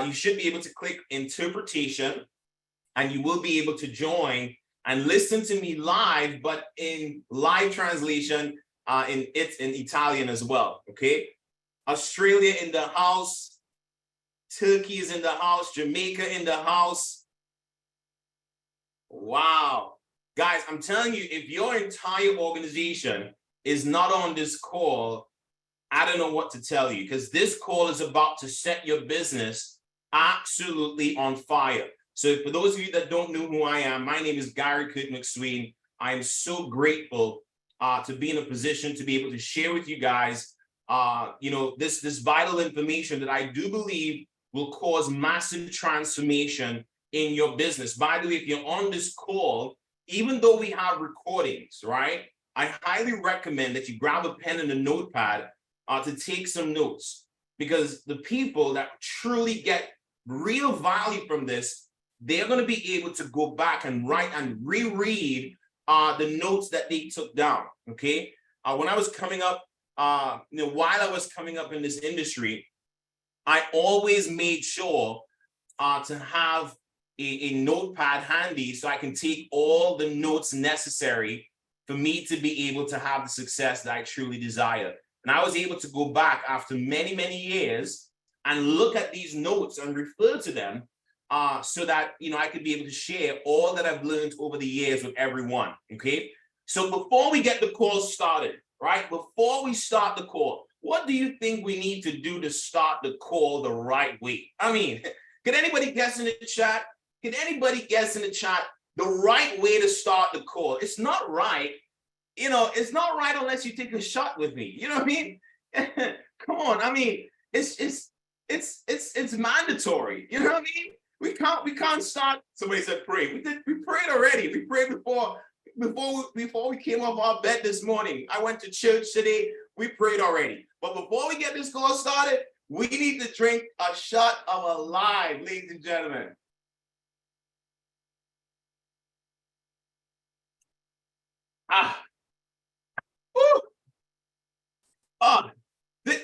you should be able to click interpretation, and you will be able to join and listen to me live, but in live translation in Italian as well, okay? Australia in the house, Turkey is in the house, Jamaica in the house. Wow. Guys, I'm telling you, if your entire organization is not on this call, I don't know what to tell you, because this call is about to set your business absolutely on fire. So for those of you that don't know who I am, my name is Gary Cook McSween. I am so grateful to be in a position to be able to share with you guys, this vital information that I do believe will cause massive transformation in your business. By the way, if you're on this call, even though we have recordings, right, I highly recommend that you grab a pen and a notepad to take some notes, because the people that truly get real value from this, they're going to be able to go back and write and reread the notes that they took down, okay? When I was coming up, while I was coming up in this industry, I always made sure to have a notepad handy so I can take all the notes necessary for me to be able to have the success that I truly desire. And I was able to go back after many, many years and look at these notes and refer to them so that, I could be able to share all that I've learned over the years with everyone, okay? So before we get the call started, right? Before we start the call, what do you think we need to do to start the call the right way? I mean, can anybody guess in the chat? Can anybody guess in the chat the right way to start the call? It's not right. It's not right unless you take a shot with me. You know what I mean? Come on. I mean, it's mandatory. You know what I mean? We can't start. Somebody said pray. We prayed already. We prayed before we came off our bed this morning. I went to church today. We prayed already. But before we get this call started, we need to drink a shot of Alive, ladies and gentlemen.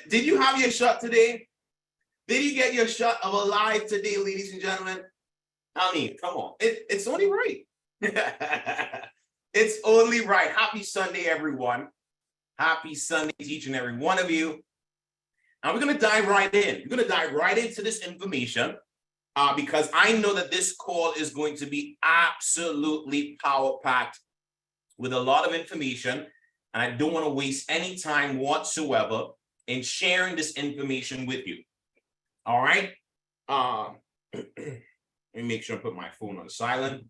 Did you have your shot today? Did you get your shot of Alive today, ladies and gentlemen? I mean, come on. It's only right. It's only right. Happy Sunday, everyone. Happy Sunday to each and every one of you. And we're going to dive right in. We're going to dive right into this information because I know that this call is going to be absolutely power-packed with a lot of information. And I don't want to waste any time whatsoever in sharing this information with you. All right. Let me make sure I put my phone on silent.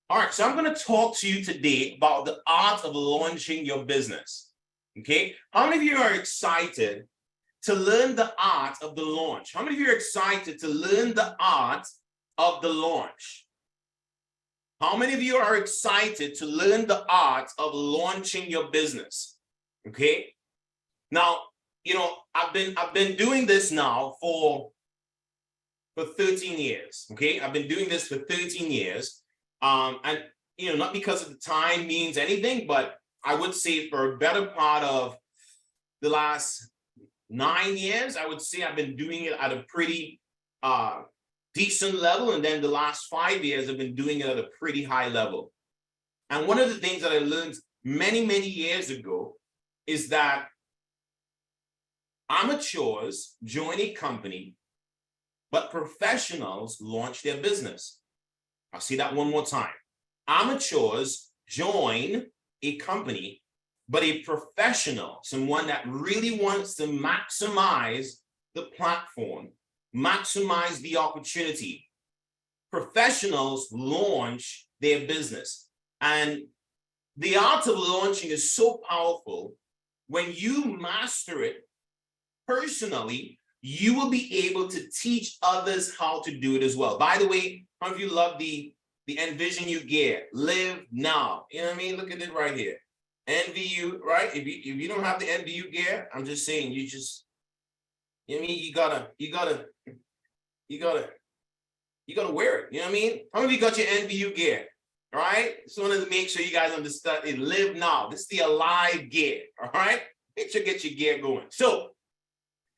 All right. So I'm going to talk to you today about the art of launching your business. Okay. How many of you are excited to learn the art of the launch? How many of you are excited to learn the art of the launch? How many of you are excited to learn the art of launching your business? Okay. Now, I've been doing this now for 13 years. Okay. I've been doing this for 13 years. And, not because of the time means anything, but I would say for a better part of the last 9 years, I would say I've been doing it at a pretty decent level. And then the last 5 years, I've been doing it at a pretty high level. And one of the things that I learned many, many years ago is that amateurs join a company, but professionals launch their business. I'll say that one more time. Amateurs join a company, but a professional, someone that really wants to maximize the platform, maximize the opportunity. Professionals launch their business. And the art of launching is so powerful. When you master it personally, you will be able to teach others how to do it as well. By the way, how many of you love the Envision You gear? Live now. You know what I mean? Look at it right here. NVU, right? If you don't have the NVU gear, I'm just saying you just, you know what I mean? You gotta wear it. You know what I mean? How many of you got your NVU gear? All right? Just wanted to make sure you guys understand it. Live now. This is the Alive gear. All right? Make sure you get your gear going. So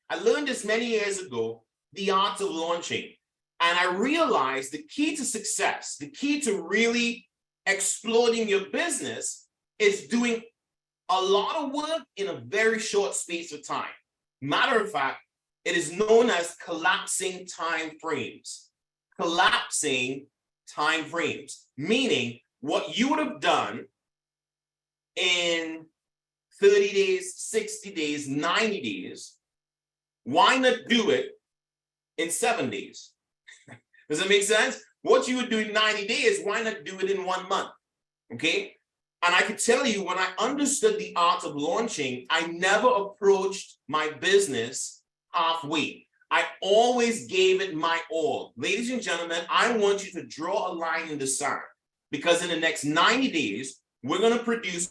I learned this many years ago the art of launching. And I realized the key to success, the key to really exploding your business is doing a lot of work in a very short space of time. Matter of fact, it is known as collapsing time frames. Collapsing time frames, meaning what you would have done in 30 days, 60 days, 90 days, why not do it in 7 days? Does that make sense? What you would do in 90 days, why not do it in 1 month? Okay. And I could tell you, when I understood the art of launching, I never approached my business halfway. I always gave it my all. Ladies and gentlemen, I want you to draw a line in the sand, because in the next 90 days, we're going to produce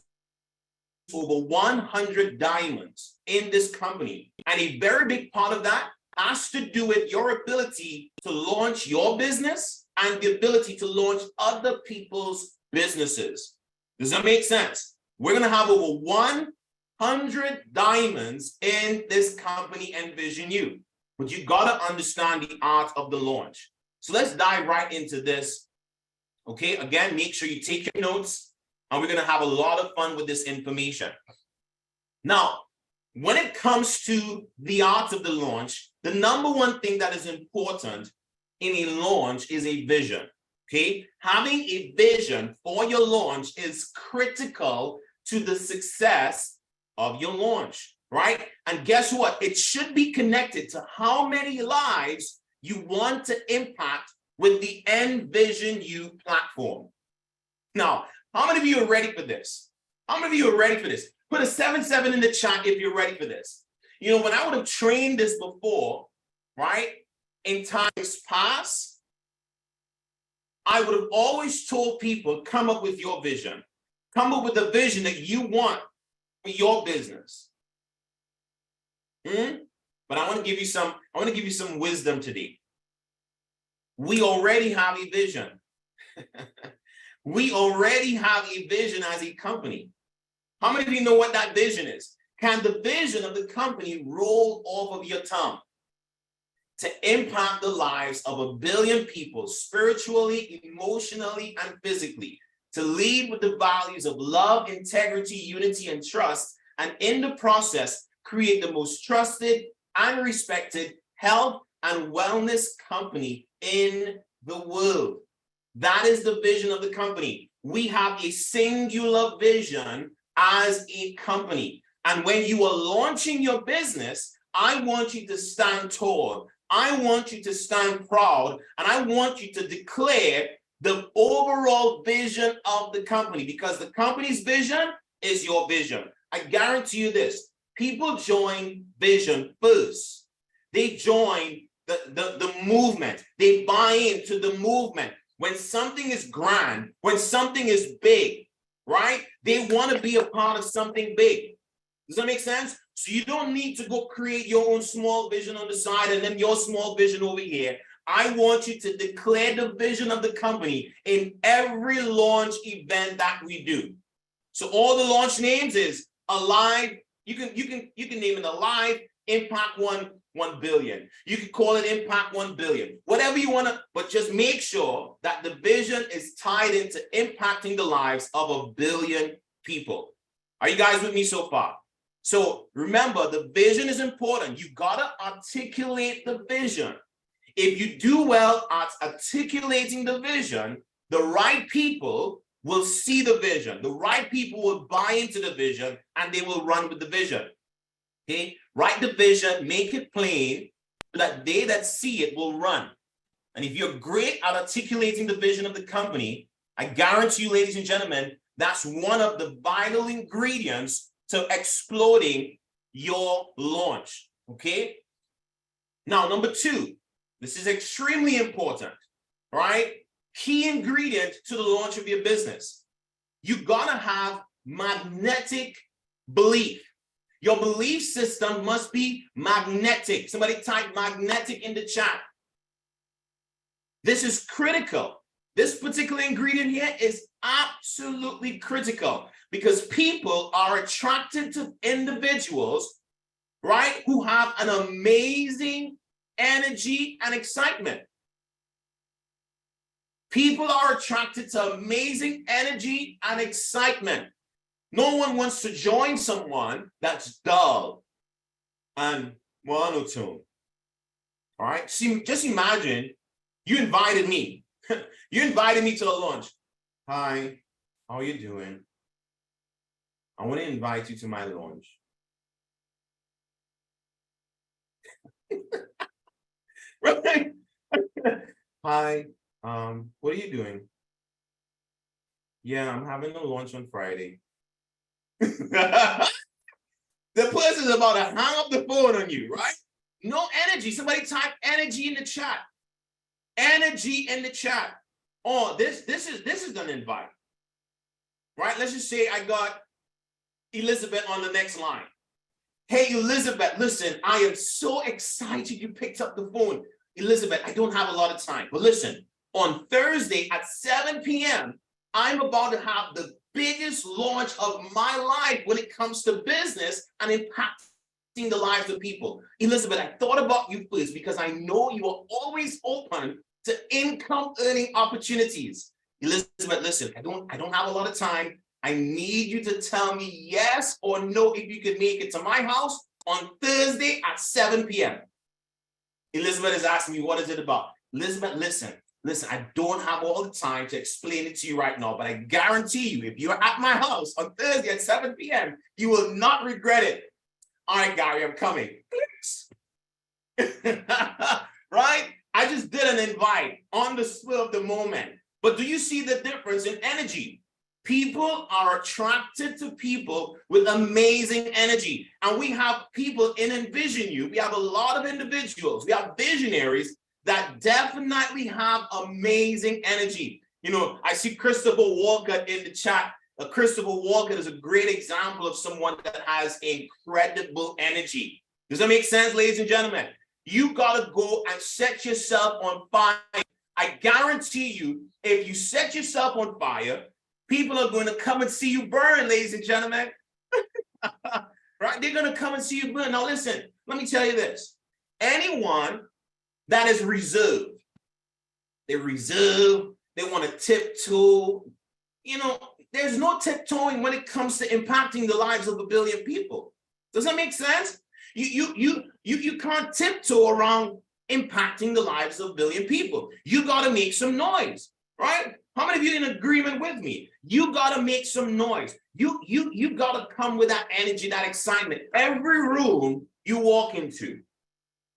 over 100 diamonds in this company. And a very big part of that has to do with your ability to launch your business and the ability to launch other people's businesses. Does that make sense? We're going to have over 100 diamonds in this company, Envision You. But you got to understand the art of the launch. So let's dive right into this. Okay, again, make sure you take your notes, and we're going to have a lot of fun with this information. Now, when it comes to the art of the launch, the number one thing that is important in a launch is a vision. Okay, having a vision for your launch is critical to the success of your launch, right? And guess what? It should be connected to how many lives you want to impact with the Envision You platform. Now, how many of you are ready for this? How many of you are ready for this? Put a 7-7 in the chat if you're ready for this. You know, when I would have trained this before, right, in times past, I would have always told people, come up with your vision. Come up with the vision that you want for your business. But I want to give you some wisdom today. We already have a vision. We already have a vision as a company. How many of you know what that vision is? Can the vision of the company roll off of your tongue? To impact the lives of 1 billion people spiritually, emotionally, and physically, to lead with the values of love, integrity, unity, and trust, and in the process, create the most trusted and respected health and wellness company in the world. That is the vision of the company. We have a singular vision as a company. And when you are launching your business, I want you to stand tall. I want you to stand proud, and I want you to declare the overall vision of the company, because the company's vision is your vision. I guarantee you this, people join vision first. They join the movement. They buy into the movement. When something is grand, when something is big, right? They want to be a part of something big. Does that make sense? So you don't need to go create your own small vision on the side and then your small vision over here. I want you to declare the vision of the company in every launch event that we do. So all the launch names is Alive. You can name it Alive, Impact 1 billion. You can call it Impact 1 billion. Whatever you want to, but just make sure that the vision is tied into impacting the lives of 1 billion people. Are you guys with me so far? So remember, the vision is important. You gotta articulate the vision. If you do well at articulating the vision, the right people will see the vision. The right people will buy into the vision, and they will run with the vision. Okay? Write the vision, make it plain, so that they that see it will run. And if you're great at articulating the vision of the company, I guarantee you, ladies and gentlemen, that's one of the vital ingredients to exploding your launch, okay? Now, number 2, this is extremely important, right? Key ingredient to the launch of your business. You gotta have magnetic belief. Your belief system must be magnetic. Somebody type magnetic in the chat. This is critical. This particular ingredient here is absolutely critical, because people are attracted to individuals, right, who have an amazing energy and excitement. People are attracted to amazing energy and excitement. No one wants to join someone that's dull and monotone. All right. See, just imagine you invited me. You invited me to a lunch. Hi, how are you doing? I want to invite you to my lunch. Right? Hi, what are you doing? Yeah, I'm having a lunch on Friday. The person's about to hang up the phone on you, right? No energy. Somebody type energy in the chat. Energy in the chat. Oh, this is an invite. Right? Let's just say I got Elizabeth on the next line. Hey, Elizabeth, listen, I am so excited you picked up the phone. Elizabeth, I don't have a lot of time, but listen, on Thursday at 7 p.m., I'm about to have the biggest launch of my life when it comes to business and impacting the lives of people. Elizabeth, I thought about you first because I know you are always open to income earning opportunities. Elizabeth, listen, I don't have a lot of time. I need you to tell me yes or no if you could make it to my house on Thursday at 7 p.m. Elizabeth is asking me, what is it about? Elizabeth, listen, I don't have all the time to explain it to you right now, but I guarantee you, if you're at my house on Thursday at 7 p.m., you will not regret it. All right, Gary, I'm coming. Right? I just did an invite on the spur of the moment. But do you see the difference in energy? People are attracted to people with amazing energy. And we have people in Envision You. We have a lot of individuals. We have visionaries that definitely have amazing energy. You know, I see Christopher Walker in the chat. Christopher Walker is a great example of someone that has incredible energy. Does that make sense, ladies and gentlemen? You got to go and set yourself on fire. I guarantee you, if you set yourself on fire, people are going to come and see you burn, ladies and gentlemen. Right? They're going to come and see you burn. Now, listen, let me tell you this. Anyone that is reserved, they want to tiptoe. You know, there's no tiptoeing when it comes to impacting the lives of 1 billion people. Does that make sense? You can't tiptoe around impacting the lives of 1 billion people. You got to make some noise, right? How many of you in agreement with me? You got to make some noise. You got to come with that energy, that excitement. Every room you walk into,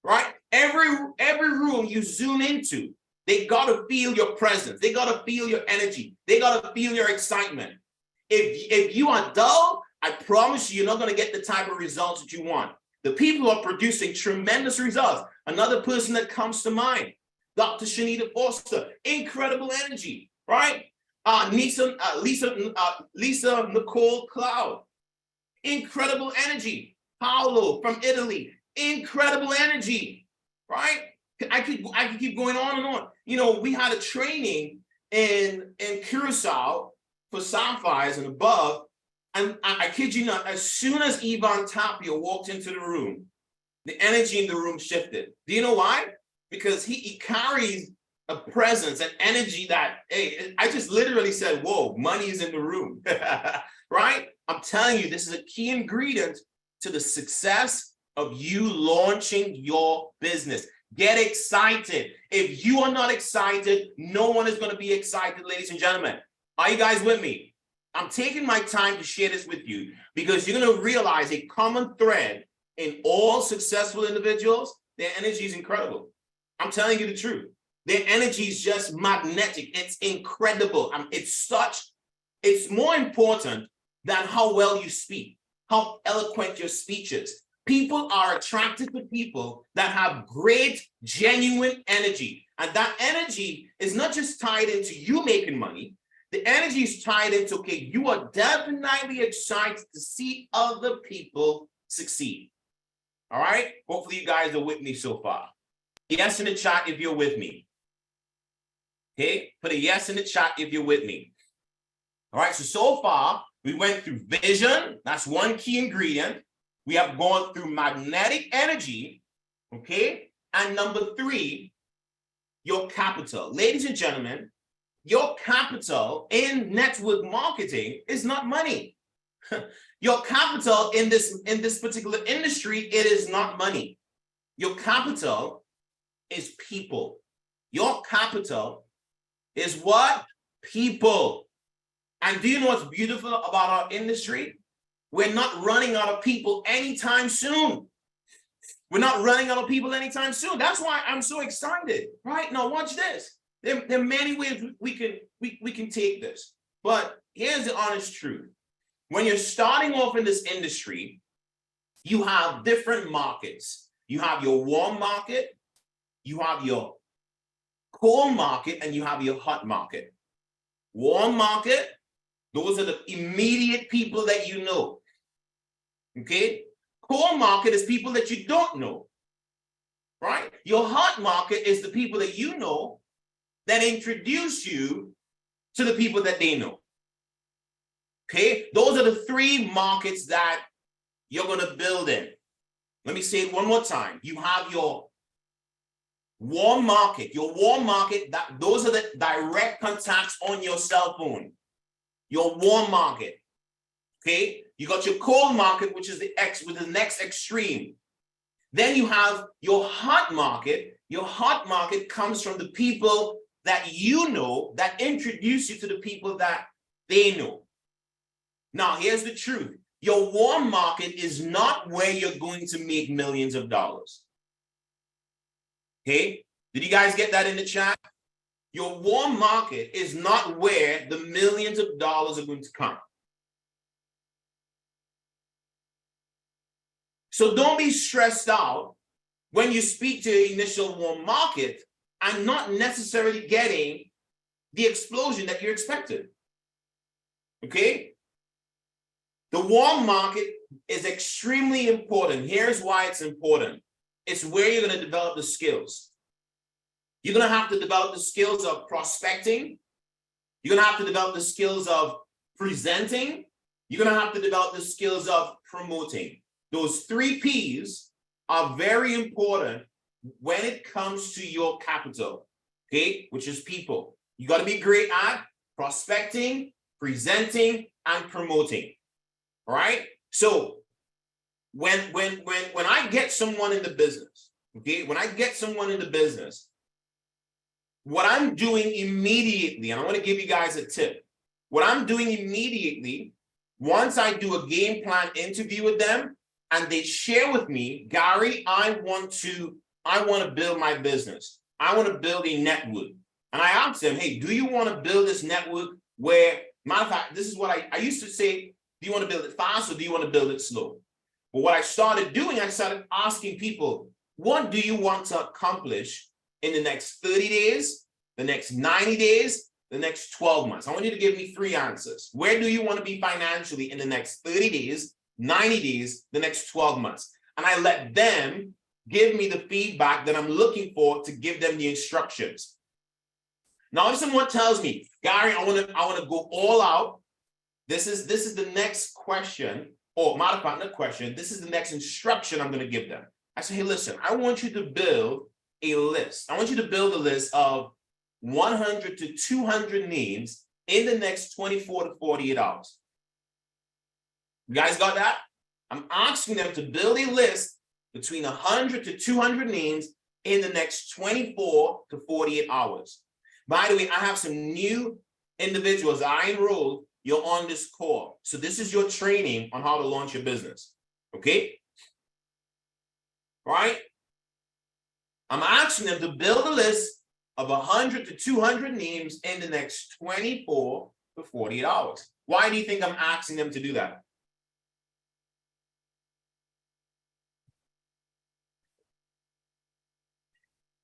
right? Every room you zoom into, they got to feel your presence. They got to feel your energy. They got to feel your excitement. If you are dull, I promise you, you're not going to get the type of results that you want. The people are producing tremendous results. Another person that comes to mind, Dr. Shanita Foster, incredible energy, right? Lisa Nicole Cloud, incredible energy. Paolo from Italy, incredible energy, right? I could keep going on and on. You know, we had a training in Curacao for sapphires and above, and I kid you not, as soon as Ivan Tapia walked into the room, the energy in the room shifted. Do you know why? Because he carries a presence, an energy that, hey, I just literally said, whoa, money is in the room, right? I'm telling you, this is a key ingredient to the success of you launching your business. Get excited. If you are not excited, no one is going to be excited, ladies and gentlemen. Are you guys with me? I'm taking my time to share this with you because you're going to realize a common thread in all successful individuals. Their energy is incredible. I'm telling you the truth. Their energy is just magnetic. It's incredible. It's more important than how well you speak, how eloquent your speech is. People are attracted to people that have great, genuine energy. And that energy is not just tied into you making money. The energy is tied into, okay, you are definitely excited to see other people succeed. All right? Hopefully you guys are with me so far. Yes in the chat if you're with me. Okay? Put a yes in the chat if you're with me. All right, so far, we went through vision. That's one key ingredient. We have gone through magnetic energy, okay? And number three, your capital. Ladies and gentlemen, your capital in network marketing is not money. Your capital in this particular industry, it is not money. Your capital is people. Your capital is what? People. And do you know what's beautiful about our industry? We're not running out of people anytime soon. We're not running out of people anytime soon. That's why I'm so excited. Right now, watch this. There are many ways we can take this. But here's the honest truth. When you're starting off in this industry, you have different markets. You have your warm market, you have your cold market, and you have your hot market. Warm market, those are the immediate people that you know. Okay? Cold market is people that you don't know. Right? Your hot market is the people that you know that introduce you to the people that they know. Okay? Those are the three markets that you're going to build in. Let me say it one more time. You have your warm market. Your warm market, those are the direct contacts on your cell phone. Your warm market. Okay? You got your cold market, which is the next extreme. Then you have your hot market. Your hot market comes from the people that you know that introduce you to the people that they know. Now, here's the truth. Your warm market is not where you're going to make millions of dollars. Okay? Did you guys get that in the chat? Your warm market is not where the millions of dollars are going to come. So don't be stressed out when you speak to the initial warm market and not necessarily getting the explosion that you expected. Okay? The warm market is extremely important. Here's why it's important. It's where you're going to develop the skills. You're going to have to develop the skills of prospecting. You're going to have to develop the skills of presenting. You're going to have to develop the skills of promoting. Those 3 P's are very important when it comes to your capital, okay, which is people. You got to be great at prospecting, presenting, and promoting. All right. So when I get someone in the business, okay, when I get someone in the business, what I'm doing immediately, and I want to give you guys a tip. What I'm doing immediately, once I do a game plan interview with them, and they share with me, Gary, I want to build my business. I want to build a network. And I ask them, hey, do you want to build this network where, matter of fact, this is what I used to say, do you want to build it fast or do you want to build it slow? But what I started doing, I started asking people, what do you want to accomplish in the next 30 days, the next 90 days, the next 12 months? I want you to give me 3 answers. Where do you want to be financially in the next 30 days, 90 days, the next 12 months? And I let them give me the feedback that I'm looking for to give them the instructions. Now, if someone tells me, Gary, I want to go all out, this is the next question, or matter of fact, not question, this is the next instruction I'm going to give them. I say, hey, listen, I want you to build a list. I want you to build a list of 100 to 200 names in the next 24 to 48 hours. You guys got that? I'm asking them to build a list between 100 to 200 names in the next 24 to 48 hours. By the way, I have some new individuals I enrolled. You're on this call. So this is your training on how to launch your business. Okay? All right? I'm asking them to build a list of 100 to 200 names in the next 24 to 48 hours. Why do you think I'm asking them to do that?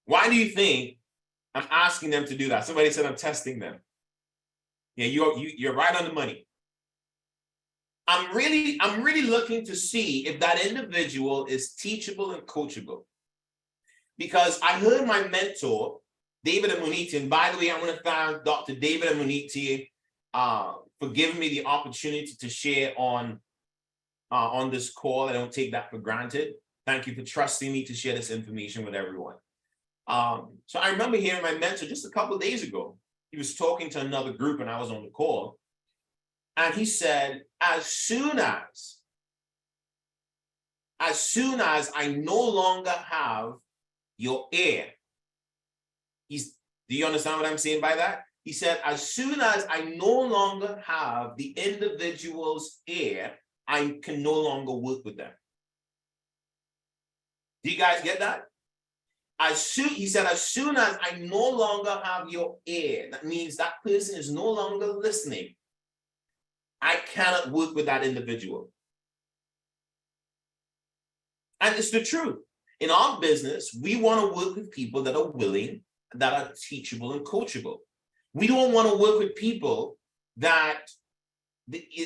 Why do you think I'm asking them to do that? Somebody said I'm testing them. Yeah, you're right on the money. I'm really looking to see if that individual is teachable and coachable. Because I heard my mentor, David Amuniti, and by the way, I want to thank Dr. David Amuniti for giving me the opportunity to share on this call. I don't take that for granted. Thank you for trusting me to share this information with everyone. So I remember hearing my mentor just a couple of days ago. He was talking to another group and I was on the call. And he said, as soon as I no longer have your ear, do you understand what I'm saying by that? He said, as soon as I no longer have the individual's ear, I can no longer work with them. Do you guys get that? He said, as soon as I no longer have your ear, that means that person is no longer listening. I cannot work with that individual. And it's the truth. In our business, we want to work with people that are willing, that are teachable and coachable. We don't want to work with people that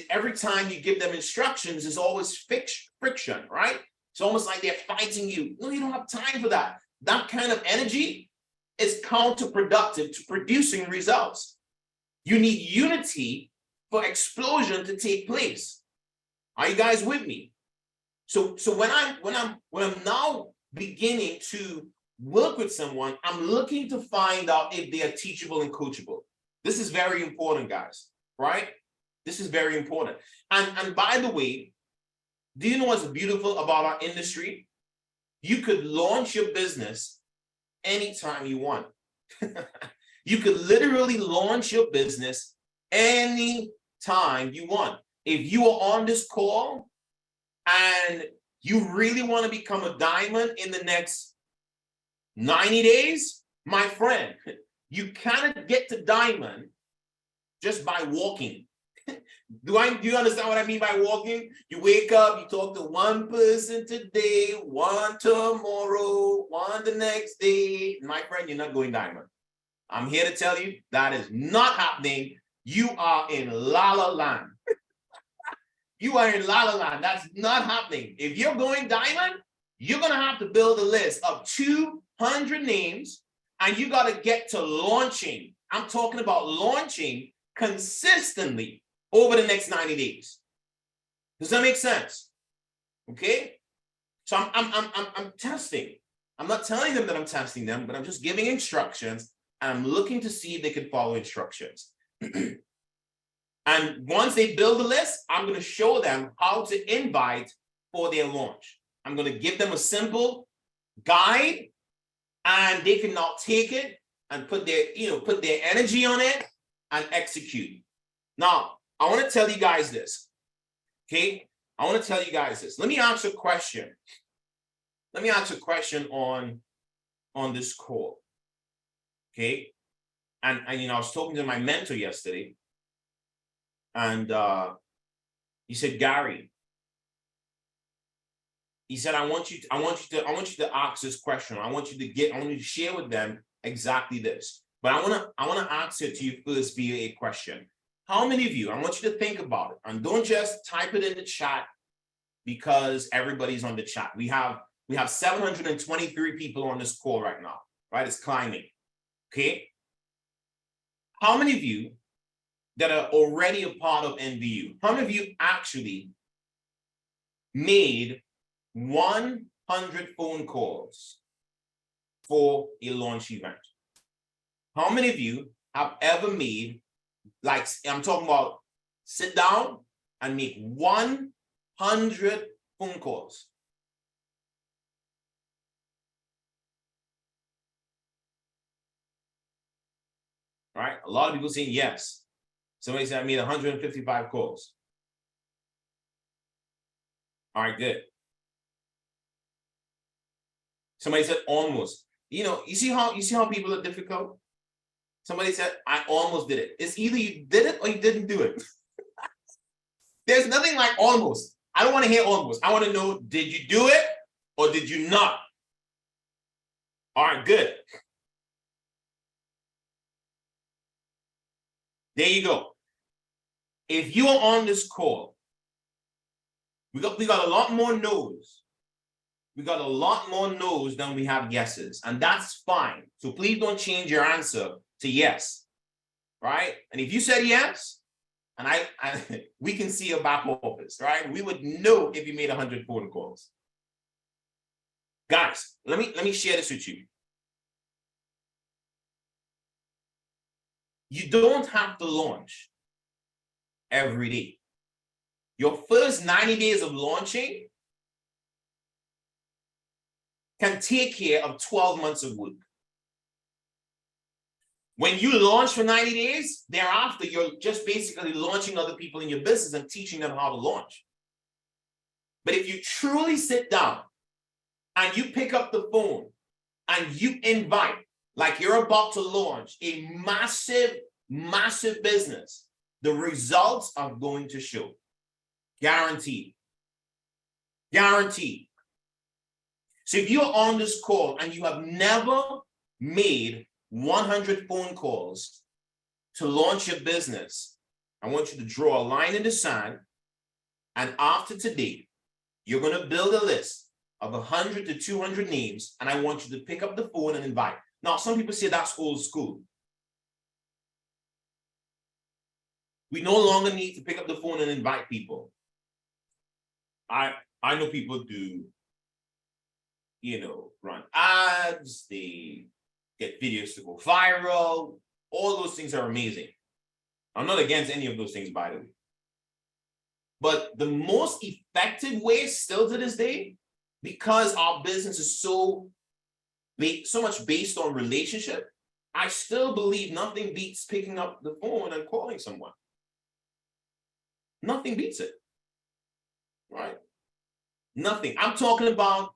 every time you give them instructions, there's always friction, right? It's almost like they're fighting you. No, you don't have time for that. That kind of energy is counterproductive to producing results. You need unity for explosion to take place. Are you guys with me? So when I'm now beginning to work with someone, I'm looking to find out if they are teachable and coachable. This is very important, guys, right? This is very important. And by the way, do you know what's beautiful about our industry? You could launch your business anytime you want. You could literally launch your business anytime you want. If you are on this call and you really want to become a diamond in the next 90 days, my friend, you cannot get to diamond just by walking. Do you understand what I mean by walking? You wake up, you talk to one person today, one tomorrow, one the next day. My friend, you're not going diamond. I'm here to tell you that is not happening. You are in La La Land. You are in La La Land. That's not happening. If you're going diamond, you're going to have to build a list of 200 names and you got to get to launching. I'm talking about launching consistently over the next 90 days. Does that make sense? Okay. So I'm testing. I'm not telling them that I'm testing them, but I'm just giving instructions and I'm looking to see if they can follow instructions. And once they build the list, I'm going to show them how to invite for their launch. I'm going to give them a simple guide and they can now take it and put their energy on it and execute. Now, I want to tell you guys this. Okay? I want to tell you guys this. Let me ask a question. Let me ask a question on this call. Okay? And I was talking to my mentor yesterday. And he said, Gary, he said, I want you to ask this question. I want you to share with them exactly this. But I want to answer it to you first via a question. How many of you, I want you to think about it and don't just type it in the chat because everybody's on the chat. We have 723 people on this call right now, right? It's climbing. Okay. How many of you that are already a part of NVU, how many of you actually made 100 phone calls for a launch event? How many of you have ever made, like I'm talking about, sit down and make 100 phone calls? All right, a lot of people saying yes. Somebody said I made 155 calls. All right, good. Somebody said almost. You see how people are difficult? Somebody said, I almost did it. It's either you did it or you didn't do it. There's nothing like almost. I don't want to hear almost. I want to know, did you do it or did you not? All right, good. There you go. If you are on this call, we got a lot more no's. We got a lot more no's than we have yeses, and that's fine. So please don't change your answer to yes, right? And if you said yes, and we can see your back office, right? We would know if you made 100 phone calls. Guys, let me share this with you. You don't have to launch every day. Your first 90 days of launching can take care of 12 months of work. When you launch for 90 days, thereafter, you're just basically launching other people in your business and teaching them how to launch. But if you truly sit down and you pick up the phone and you invite, like you're about to launch a massive, massive business, the results are going to show. Guaranteed. Guaranteed. So if you're on this call and you have never made 100 phone calls to launch your business, I want you to draw a line in the sand. And after today, you're going to build a list of 100 to 200 names. And I want you to pick up the phone and invite. Now, some people say that's old school. We no longer need to pick up the phone and invite people. I know people do, run ads, they get videos to go viral. All those things are amazing. I'm not against any of those things, by the way. But the most effective way still to this day, because our business is so much based on relationship, I still believe nothing beats picking up the phone and calling someone. Nothing beats it, right? Nothing. I'm talking about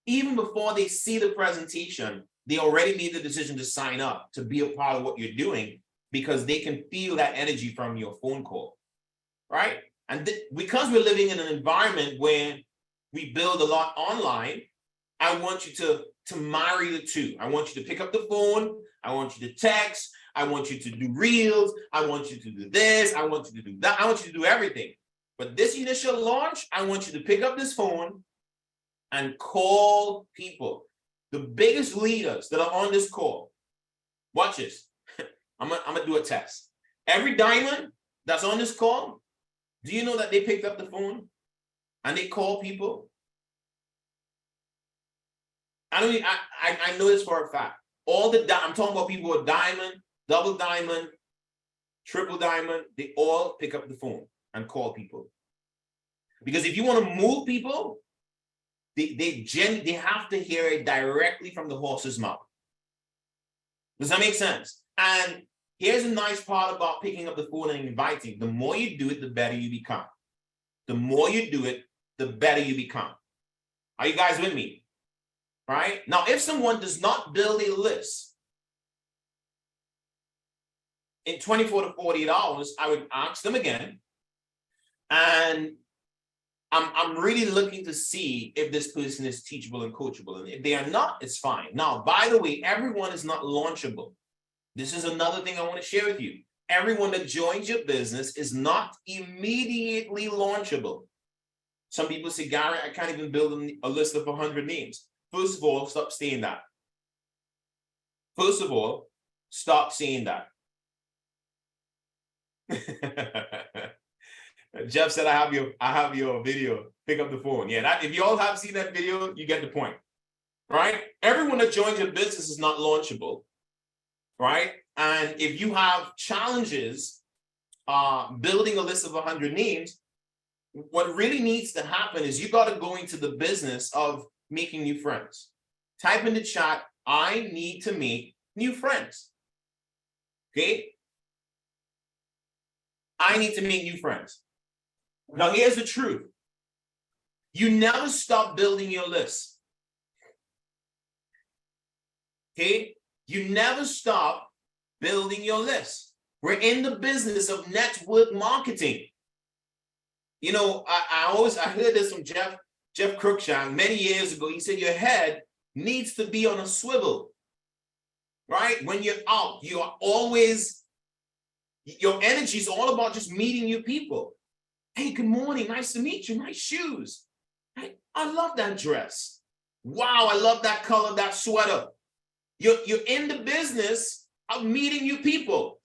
even before they see the presentation, they already made the decision to sign up to be a part of what you're doing because they can feel that energy from your phone call, right? And because we're living in an environment where we build a lot online, I want you to marry the two. I want you to pick up the phone. I want you to text. I want you to do reels. I want you to do this. I want you to do that. I want you to do everything. But this initial launch, I want you to pick up this phone and call people. The biggest leaders that are on this call, watch this. I'm gonna do a test. Every diamond that's on this call, do you know that they picked up the phone and they call people? I know this for a fact. I'm talking about people with diamond, double diamond, triple diamond, they all pick up the phone and call people. Because if you want to move people, they have to hear it directly from the horse's mouth. Does that make sense? And here's a nice part about picking up the phone and inviting. The more you do it, the better you become. The more you do it, the better you become. Are you guys with me? Right? Now, if someone does not build a list in 24 to 48 hours, I would ask them again. And I'm really looking to see if this person is teachable and coachable. And if they are not, it's fine. Now, by the way, everyone is not launchable. This is another thing I want to share with you. Everyone that joins your business is not immediately launchable. Some people say, Gary, I can't even build a list of 100 names. First of all, stop saying that. First of all, stop saying that. Jeff said, I have your video. Pick up the phone. Yeah, if you all have seen that video, you get the point, right? Everyone that joins your business is not launchable, right? And if you have challenges building a list of 100 names, what really needs to happen is you got to go into the business of making new friends. Type in the chat, I need to make new friends. Okay? I need to make new friends. Now, here's the truth. You never stop building your list. Okay? You never stop building your list. We're in the business of network marketing. You know, I heard this from Jeff Cruikshank many years ago. He said your head needs to be on a swivel, right? When you're out, you are always, your energy is all about just meeting new people. Hey, good morning. Nice to meet you. Nice shoes. Hey, I love that dress. Wow, I love that color, that sweater. You're in the business of meeting new people.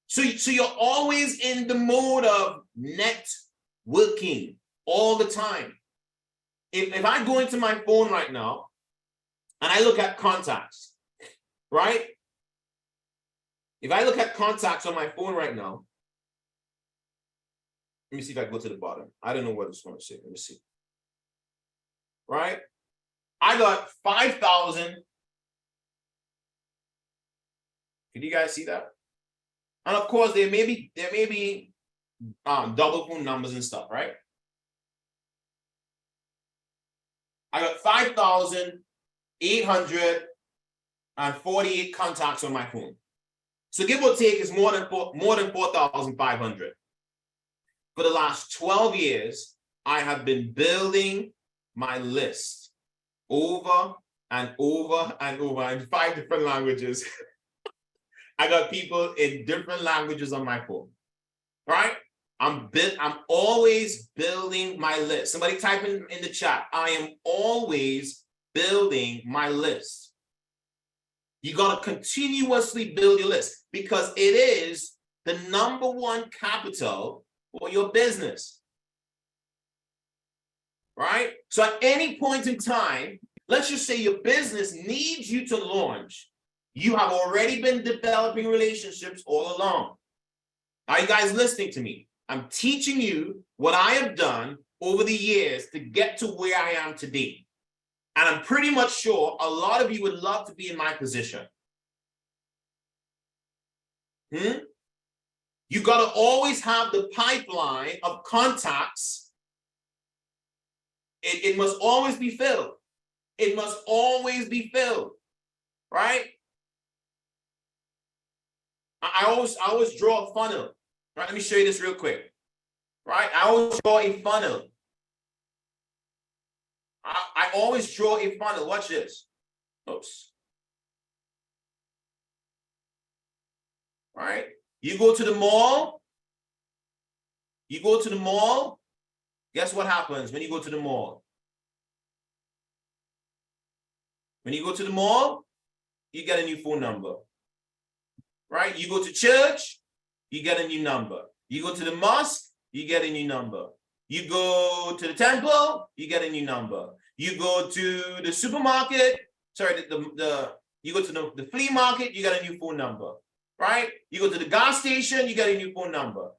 So you're always in the mode of networking all the time. if I go into my phone right now and I look at contacts, right? If I look at contacts on my phone right now, let me see if I go to the bottom. I don't know what it's going to say. Let me see. Right? I got 5,000. Can you guys see that? And of course, there may be double phone numbers and stuff, right? I got 5,848 contacts on my phone. So give or take is more than 4,500. For the last 12 years, I have been building my list over and over and over in 5 different languages. I got people in different languages on my phone, right? I'm always building my list. Somebody type in the chat. I am always building my list. You got to continuously build your list because it is the #1 capital for your business, right? So at any point in time, let's just say your business needs you to launch. You have already been developing relationships all along. Are you guys listening to me? I'm teaching you what I have done over the years to get to where I am today. And I'm pretty much sure a lot of you would love to be in my position. You got to always have the pipeline of contacts. It must always be filled. It must always be filled, right? I always draw a funnel. Right? Let me show you this real quick. Right? I always draw a funnel. I always draw a funnel. Watch this. Oops. Right? You go to the mall. You go to the mall. Guess what happens when you go to the mall? When you go to the mall, you get a new phone number. Right? You go to church, you get a new number. You go to the mosque, you get a new number. You go to the temple, you get a new number. You go to the supermarket, you go to the flea market, you get a new phone number. Right? You go to the gas station, you get a new phone number.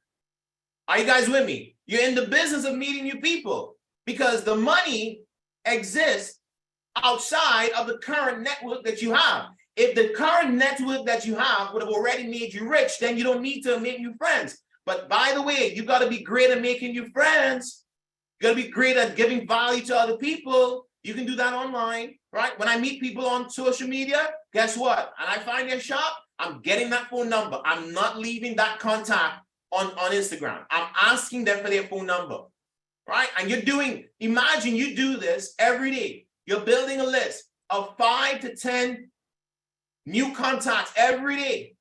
Are you guys with me? You're in the business of meeting new people because the money exists outside of the current network that you have. If the current network that you have would have already made you rich, then you don't need to make new friends. But by the way, you got to be great at making new friends. You got to be great at giving value to other people. You can do that online, right? When I meet people on social media, guess what? And I find their shop, I'm getting that phone number. I'm not leaving that contact on Instagram. I'm asking them for their phone number, right? And imagine you do this every day. You're building a list of 5 to 10 new contacts every day.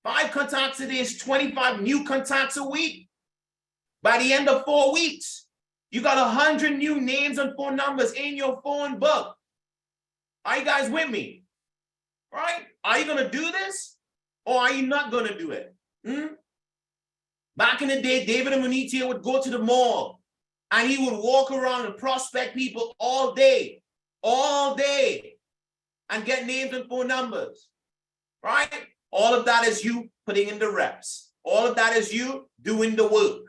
5 contacts a day is 25 new contacts a week. By the end of 4 weeks, you got 100 new names and phone numbers in your phone book. Are you guys with me? Right? Are you going to do this or are you not going to do it? Back in the day, David Amuniti would go to the mall and he would walk around and prospect people all day, and get names and phone numbers, right? All of that is you putting in the reps. All of that is you doing the work,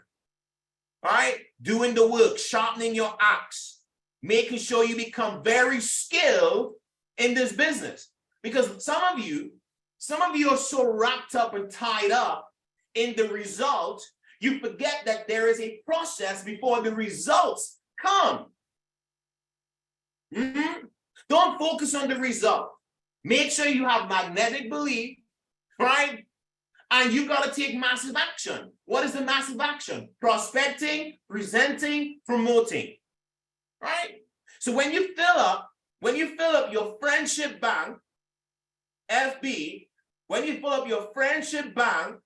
right? Doing the work, sharpening your axe, making sure you become very skilled in this business. Because some of you are so wrapped up and tied up in the result, you forget that there is a process before the results come. Don't focus on the result. Make sure you have magnetic belief, right? And you got to take massive action. What is the massive action? Prospecting, presenting, promoting, right? So when you fill up your friendship bank, FB, when you fill up your friendship bank,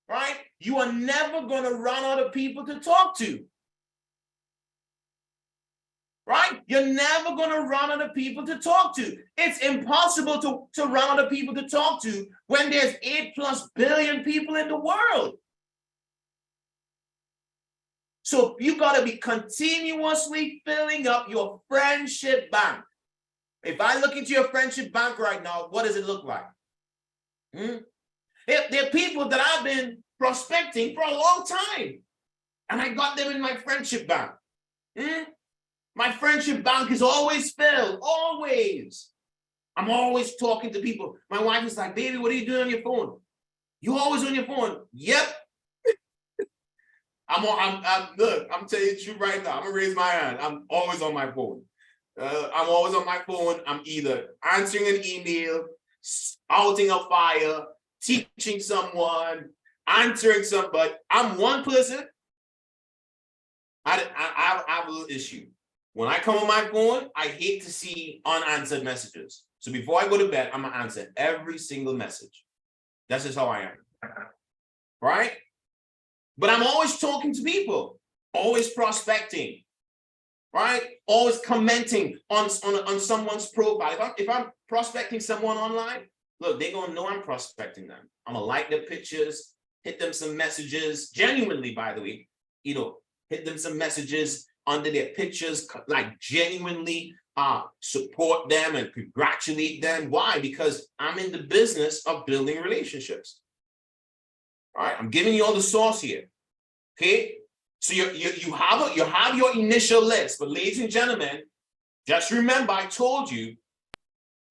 right, you are never going to run out of people to talk to. Right? You're never going to run out of people to talk to. It's impossible to run out of people to talk to when there's 8+ billion people in the world. So you got to be continuously filling up your friendship bank. If I look into your friendship bank right now, what does it look like? There are people that I've been prospecting for a long time, and I got them in my friendship bank. My friendship bank is always filled, always. I'm always talking to people. My wife is like, baby, what are you doing on your phone? You always on your phone? Yep. Look, I'm telling you the truth right now. I'm gonna raise my hand. I'm always on my phone. I'm always on my phone. I'm either answering an email, outing a fire, teaching someone, answering somebody. I'm one person. I have a little issue. When I come on my phone, I hate to see unanswered messages. So before I go to bed, I'm gonna answer every single message. That's just how I am. Right? But I'm always talking to people, always prospecting, right? Always commenting on someone's profile. If I'm prospecting someone online, look, they're gonna know I'm prospecting them. I'm gonna like their pictures, hit them some messages, genuinely, by the way, hit them some messages under their pictures, like genuinely support them and congratulate them. Why? Because I'm in the business of building relationships. All right, I'm giving you all the sauce here. Okay, so you have your initial list, but ladies and gentlemen, just remember I told you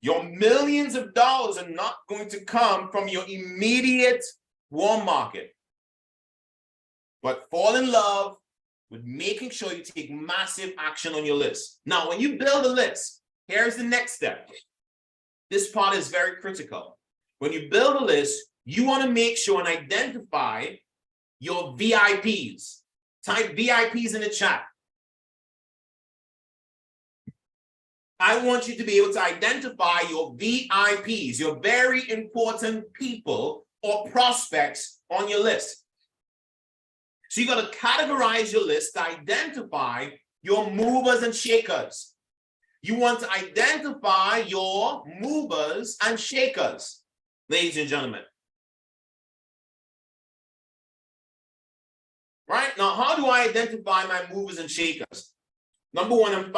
your millions of dollars are not going to come from your immediate warm market, but fall in love with making sure you take massive action on your list. Now, when you build a list, here's the next step. This part is very critical. When you build a list, you want to make sure and identify your VIPs. Type VIPs in the chat. I want you to be able to identify your VIPs, your very important people or prospects on your list. So you got to categorize your list to identify your movers and shakers. You want to identify your movers and shakers, ladies and gentlemen. Right? Now, how do I identify my movers and shakers? Number one, I'm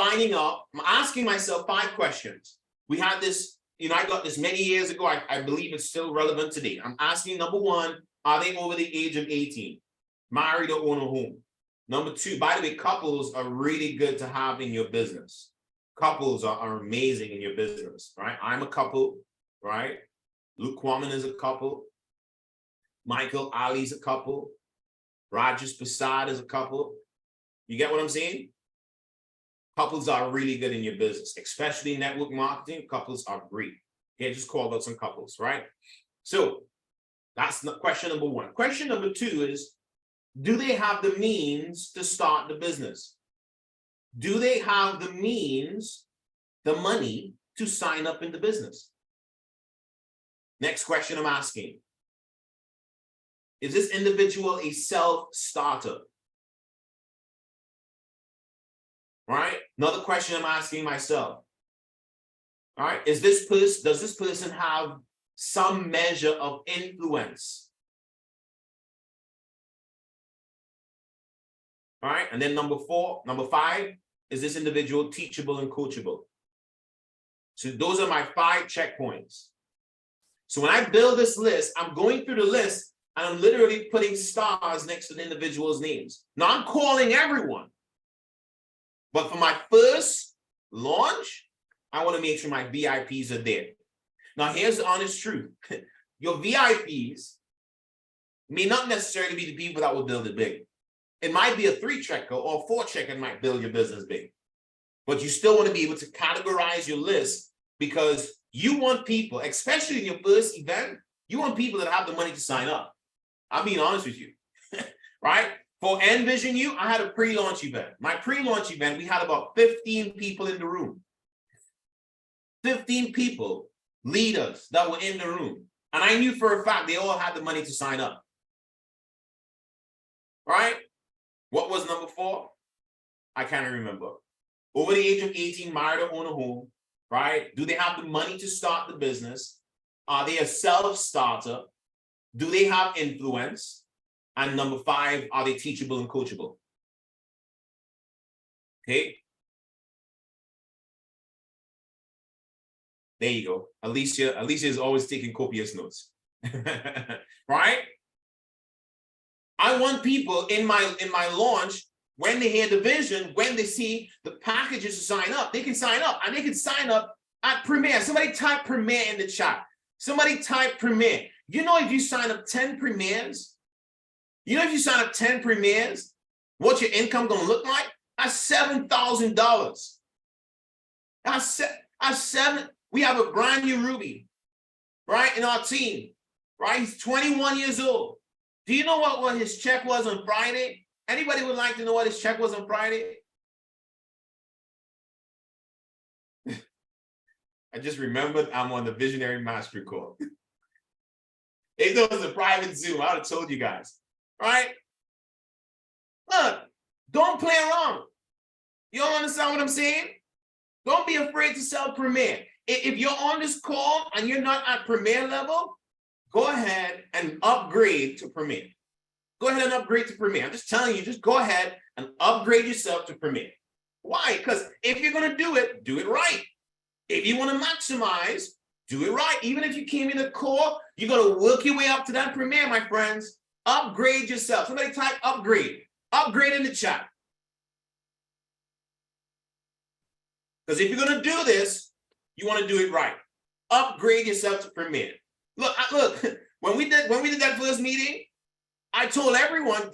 asking myself 5 questions. We had this, I got this many years ago. I believe it's still relevant today. I'm asking, number one, are they over the age of 18? Married or own a home? Number 2, by the way, couples are really good to have in your business. Couples are amazing in your business, right? I'm a couple, right? Luke Kwame is a couple. Michael Ali's a couple. Rajesh Prasad is a couple. You get what I'm saying? Couples are really good in your business, especially network marketing. Couples are great. Okay, just called out some couples, right? So that's question number 1. Question number 2 is, do they have the means to start the business? Do they have the means, the money to sign up in the business? Next question I'm asking. Is this individual a self-starter? Right? Another question I'm asking myself. All right, does this person have some measure of influence? All right, and then number 5, is this individual teachable and coachable? So those are my 5 checkpoints. So when I build this list, I'm going through the list and I'm literally putting stars next to the individual's names. Now I'm calling everyone. But for my first launch, I want to make sure my VIPs are there. Now here's the honest truth. Your VIPs may not necessarily be the people that will build it big. It might be a 3-checker or a 4-checker that might build your business big. But you still want to be able to categorize your list because you want people, especially in your first event, you want people that have the money to sign up. I'm being honest with you, right? For Envision You, I had a pre-launch event. My pre-launch event, we had about 15 people in the room. 15 people, leaders that were in the room. And I knew for a fact they all had the money to sign up. All right? What was number 4? I can't remember. Over the age of 18, married or own a home, right? Do they have the money to start the business? Are they a self-starter? Do they have influence? And number 5, are they teachable and coachable? Okay. There you go. Alicia is always taking copious notes. Right? I want people in my launch, when they hear the vision, when they see the packages to sign up, they can sign up, and they can sign up at Premier. Somebody type Premier in the chat. Somebody type Premier. You know, if you sign up 10 Premiers, what your income gonna look like? That's $7,000. That's seven. We have a brand new Ruby, right, in our team, right? He's 21 years old. Do you know what his check was on Friday? Anybody would like to know what his check was on Friday? I just remembered I'm on the Visionary Mastery call. If there was a private Zoom, I would have told you guys, right? Look, don't play around. You don't understand what I'm saying? Don't be afraid to sell Premier. If you're on this call and you're not at Premier level, go ahead and upgrade to Premier. Go ahead and upgrade to Premier. I'm just telling you, just go ahead and upgrade yourself to Premier. Why? Because if you're going to do it right. If you want to maximize, do it right. Even if you came in the core, you got to work your way up to that Premier, my friends. Upgrade yourself. Somebody type upgrade. Upgrade in the chat. Because if you're going to do this, you want to do it right. Upgrade yourself to Premier. Look, when we did that first meeting, I told everyone,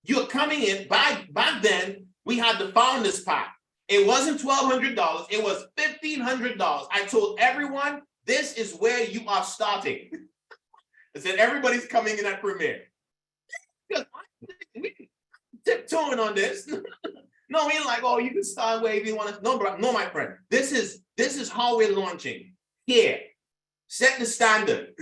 you're coming in. Back then, we had the Founders Pack. It wasn't $1,200. It was $1,500. I told everyone, this is where you are starting. I said, everybody's coming in at Premier. We tiptoeing on this. No, we ain't like, oh, you can start where you want to. No, bro, no, my friend. This is how we're launching. Here, set the standard.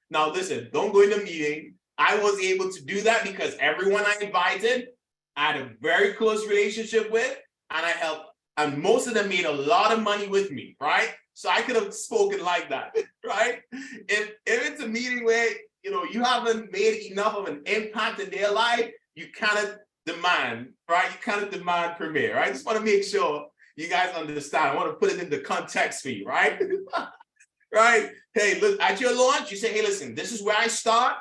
Now, listen, don't go in the meeting. I was able to do that because everyone I invited, I had a very close relationship with, and I helped, and most of them made a lot of money with me, right? So I could have spoken like that, right? If it's a meeting where, you haven't made enough of an impact in their life, you kind of demand, right? You kind of demand Premier, right? I just want to make sure you guys understand. I want to put it into context for you, right? Right? Hey, look, at your launch, you say, hey, listen, this is where I start.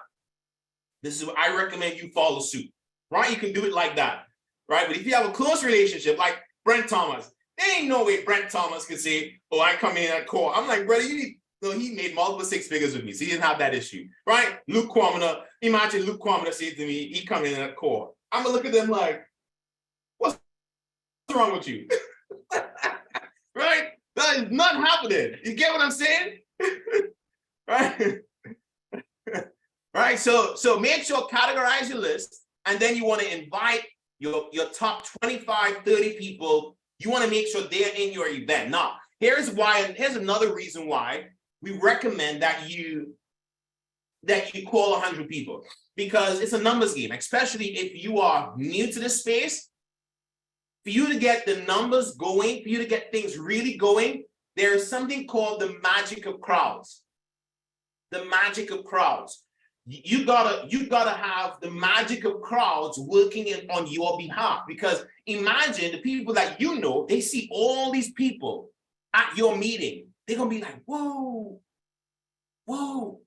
This is what I recommend you follow suit, right? You can do it like that, right? But if you have a close relationship, like Brent Thomas, there ain't no way Brent Thomas could say, oh, I come in at core. I'm like, brother, he made multiple six figures with me, so he didn't have that issue, right? Luke Kwamina, imagine Luke Kwamina said to me, he come in at core. I'm gonna look at them like, what's wrong with you? Right? That is not happening. You get what I'm saying? Right? Right? So make sure, categorize your list, and then you want to invite your top 25, 30 people. You want to make sure they're in your event. Now, here's another reason why we recommend that you call 100 people, because it's a numbers game, especially if you are new to this space. For you to get the numbers going, for you to get things really going, there is something called the magic of crowds. The magic of crowds. You gotta have the magic of crowds working on your behalf, because imagine the people that they see all these people at your meeting. They're gonna be like, whoa. You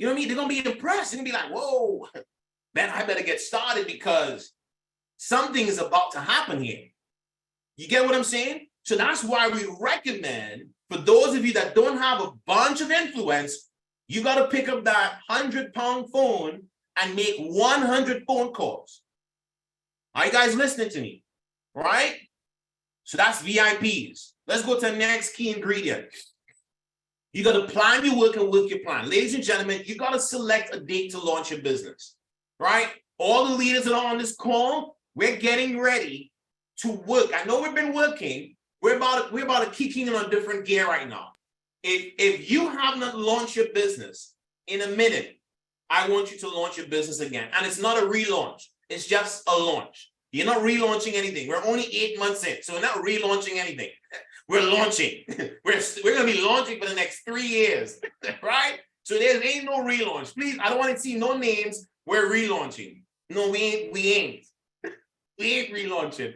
know what I mean? They're gonna be impressed. They're gonna be like, whoa, man, I better get started because something is about to happen here. You get what I'm saying? So that's why we recommend, for those of you that don't have a bunch of influence, you got to pick up that 100-pound phone and make 100 phone calls. Are you guys listening to me? Right? So that's VIPs. Let's go to the next key ingredient. You got to plan your work and work your plan. Ladies and gentlemen, you got to select a date to launch your business, right? All the leaders that are on this call, we're getting ready to work. I know we've been working. We're about to kick in on a different gear right now. If you have not launched your business in a minute, I want you to launch your business again. And it's not a relaunch. It's just a launch. You're not relaunching anything. We're only 8 months in, so we're not relaunching anything. We're launching. We're going to be launching for the next 3 years, right? So there ain't no relaunch. Please, I don't want to see no names. We're relaunching. No, we ain't. We ain't relaunching.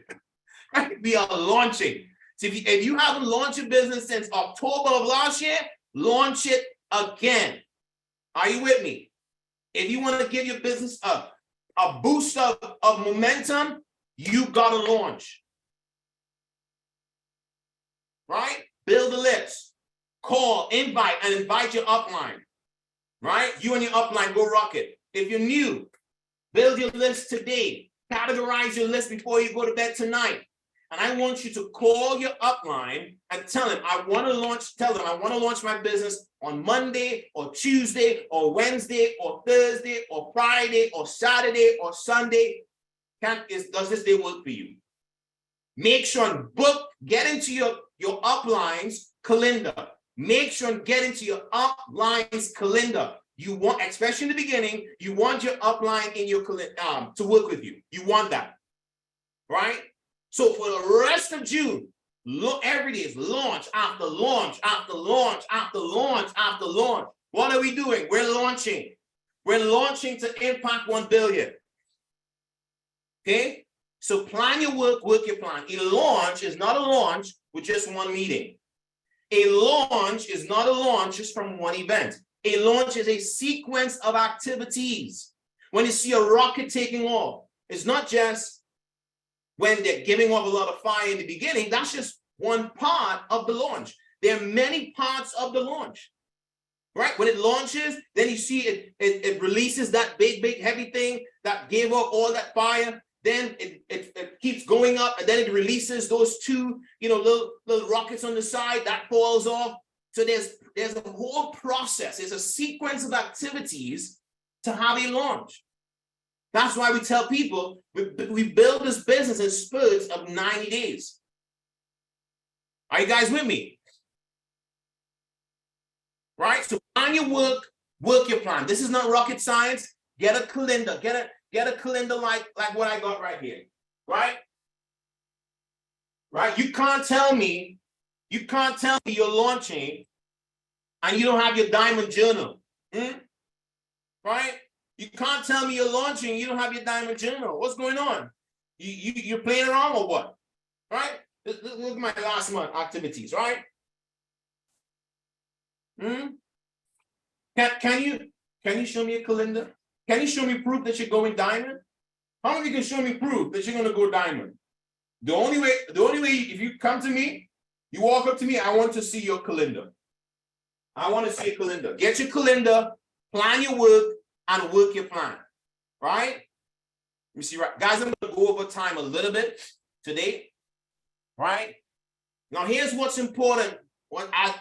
Right? We are launching. So if you haven't launched your business since October of last year, launch it again. Are you with me? If you want to give your business a boost of momentum, you got to launch. Right? Build a list. Call, invite, and invite your upline. Right? You and your upline, go rock it. If you're new, build your list today. Categorize your list before you go to bed tonight. And I want you to call your upline and tell them, I want to launch my business on Monday or Tuesday or Wednesday or Thursday or Friday or Saturday or Sunday. Does this day work for you? Make sure and get into your upline's calendar. Make sure and get into your upline's calendar. You want, especially in the beginning, you want your upline in your to work with you. You want that, right? So for the rest of June, look, every day is launch after launch after launch after launch after launch. What are we doing? We're launching. We're launching to impact 1 billion. Okay? So plan your work your plan. A launch is not a launch with just one meeting. A launch is not a launch just from one event. A launch is a sequence of activities. When you see a rocket taking off, it's not just when they're giving off a lot of fire in the beginning. That's just one part of the launch. There are many parts of the launch, right? When it launches, then you see it releases that big, heavy thing that gave off all that fire. Then it keeps going up, and then it releases those two, little rockets on the side that falls off. So there's a whole process. There's a sequence of activities to have a launch. That's why we tell people we build this business in spurts of 90 days. Are you guys with me? Right? So plan your work your plan. This is not rocket science. Get a calendar. Get a calendar like what I got right here. Right? Right? You can't tell me you're launching and you don't have your diamond journal. Right? You can't tell me you're launching, you don't have your diamond journal. What's going on? You're playing around or what? Right? Look at my last month activities, right? Can you show me a calendar? Can you show me proof that you're going diamond? How many can show me proof that you're gonna go diamond? The only way, if you come to me, you walk up to me, I want to see your calendar. I want to see a calendar. Get your calendar, plan your work, and work your plan, right? Let me see, right, guys, I'm going to go over time a little bit today, right? Now, here's what's important.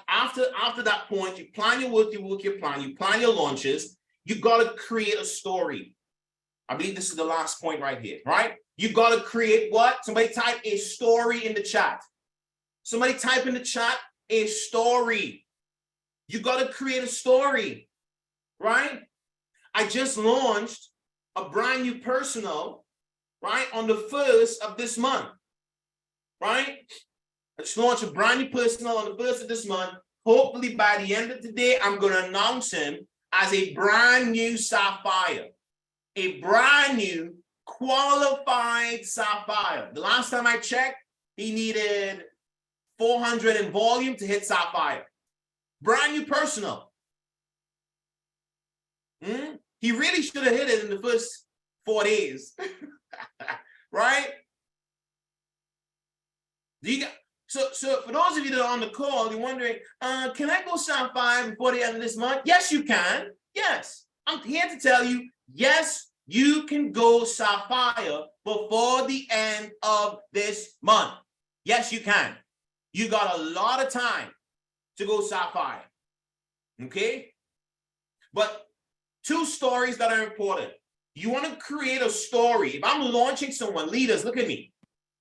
After that point, you plan your work, you work your plan, you plan your launches, you got to create a story. I believe this is the last point right here, right? You got to create what? Somebody type a story in the chat. Somebody type in the chat a story. You got to create a story, right? I just launched a brand new personal, right, on the 1st of this month, right? I just launched a brand new personal on the 1st of this month. Hopefully by the end of the day, I'm going to announce him as a brand new Sapphire, a brand new qualified Sapphire. The last time I checked, he needed 400 in volume to hit Sapphire. Brand new personal. He really should have hit it in the first 4 days, right? So for those of you that are on the call, you're wondering, can I go Sapphire before the end of this month? Yes, you can. Yes, I'm here to tell you, yes, you can go Sapphire before the end of this month. Yes, you can. You got a lot of time to go Sapphire, okay? But 2 stories that are important. You want to create a story. If I'm launching someone, leaders, look at me.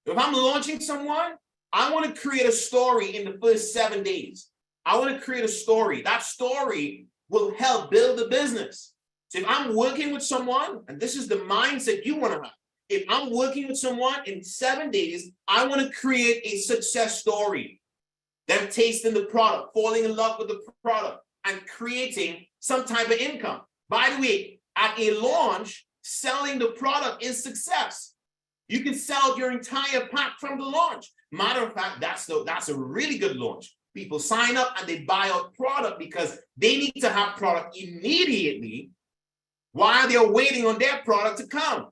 If I'm launching someone, I want to create a story in the first 7 days. I want to create a story. That story will help build the business. So if I'm working with someone, and this is the mindset you want to have. If I'm working with someone in 7 days, I want to create a success story. Them tasting the product, falling in love with the product, and creating some type of income. By the way, at a launch, selling the product is success. You can sell your entire pack from the launch. Matter of fact, that's a really good launch. People sign up and they buy our product because they need to have product immediately while they're waiting on their product to come.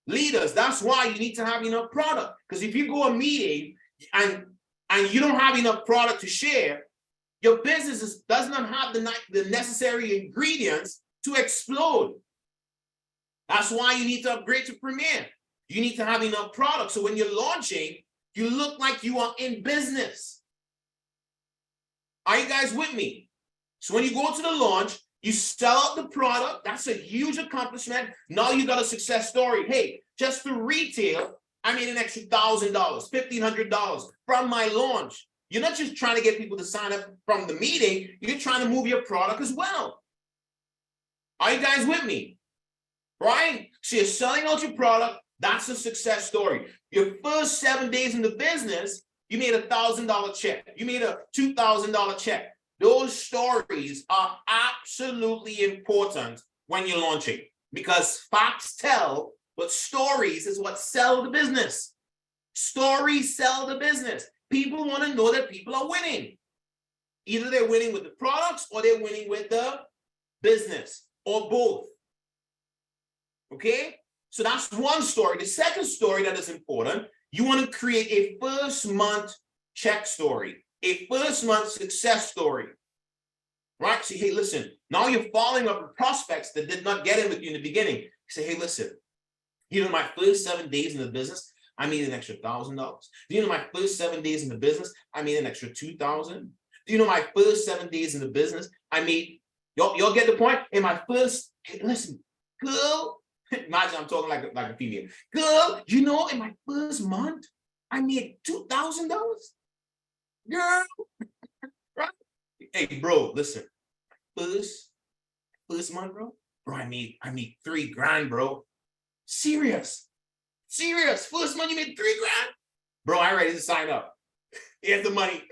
Leaders, that's why you need to have enough product. Because if you go a meeting and you don't have enough product to share, your business does not have the necessary ingredients to explode. That's why you need to upgrade to Premier. You need to have enough product. So when you're launching, you look like you are in business. Are you guys with me? So when you go to the launch, you sell out the product. That's a huge accomplishment. Now you got a success story. Hey, just for retail, I made an extra $1,000, $1,500 from my launch. You're not just trying to get people to sign up from the meeting. You're trying to move your product as well. Are you guys with me? Right? So you're selling out your product. That's a success story. Your first 7 days in the business, you made a $1,000 check. You made a $2,000 check. Those stories are absolutely important when you're launching because facts tell, but stories is what sell the business. Stories sell the business. People want to know that people are winning. Either they're winning with the products or they're winning with the business or both. Okay? So that's one story. The second story that is important, you want to create a first month check story, a first month success story, right? So, hey, listen, now you're following up with prospects that did not get in with you in the beginning. You say, hey, listen, you know, my first 7 days in the business, I made an extra $1,000. Do you know my first 7 days in the business, I made an extra $2,000? Do you know my first 7 days in the business, I made, y'all get the point? In my first, listen, girl, imagine I'm talking like a female. Girl, you know, in my first month, I made $2,000. Girl, right? Hey, bro, listen. First month, bro. I made $3,000, bro. Serious. First month you made $3,000, bro. I'm ready to sign up. Here's the money.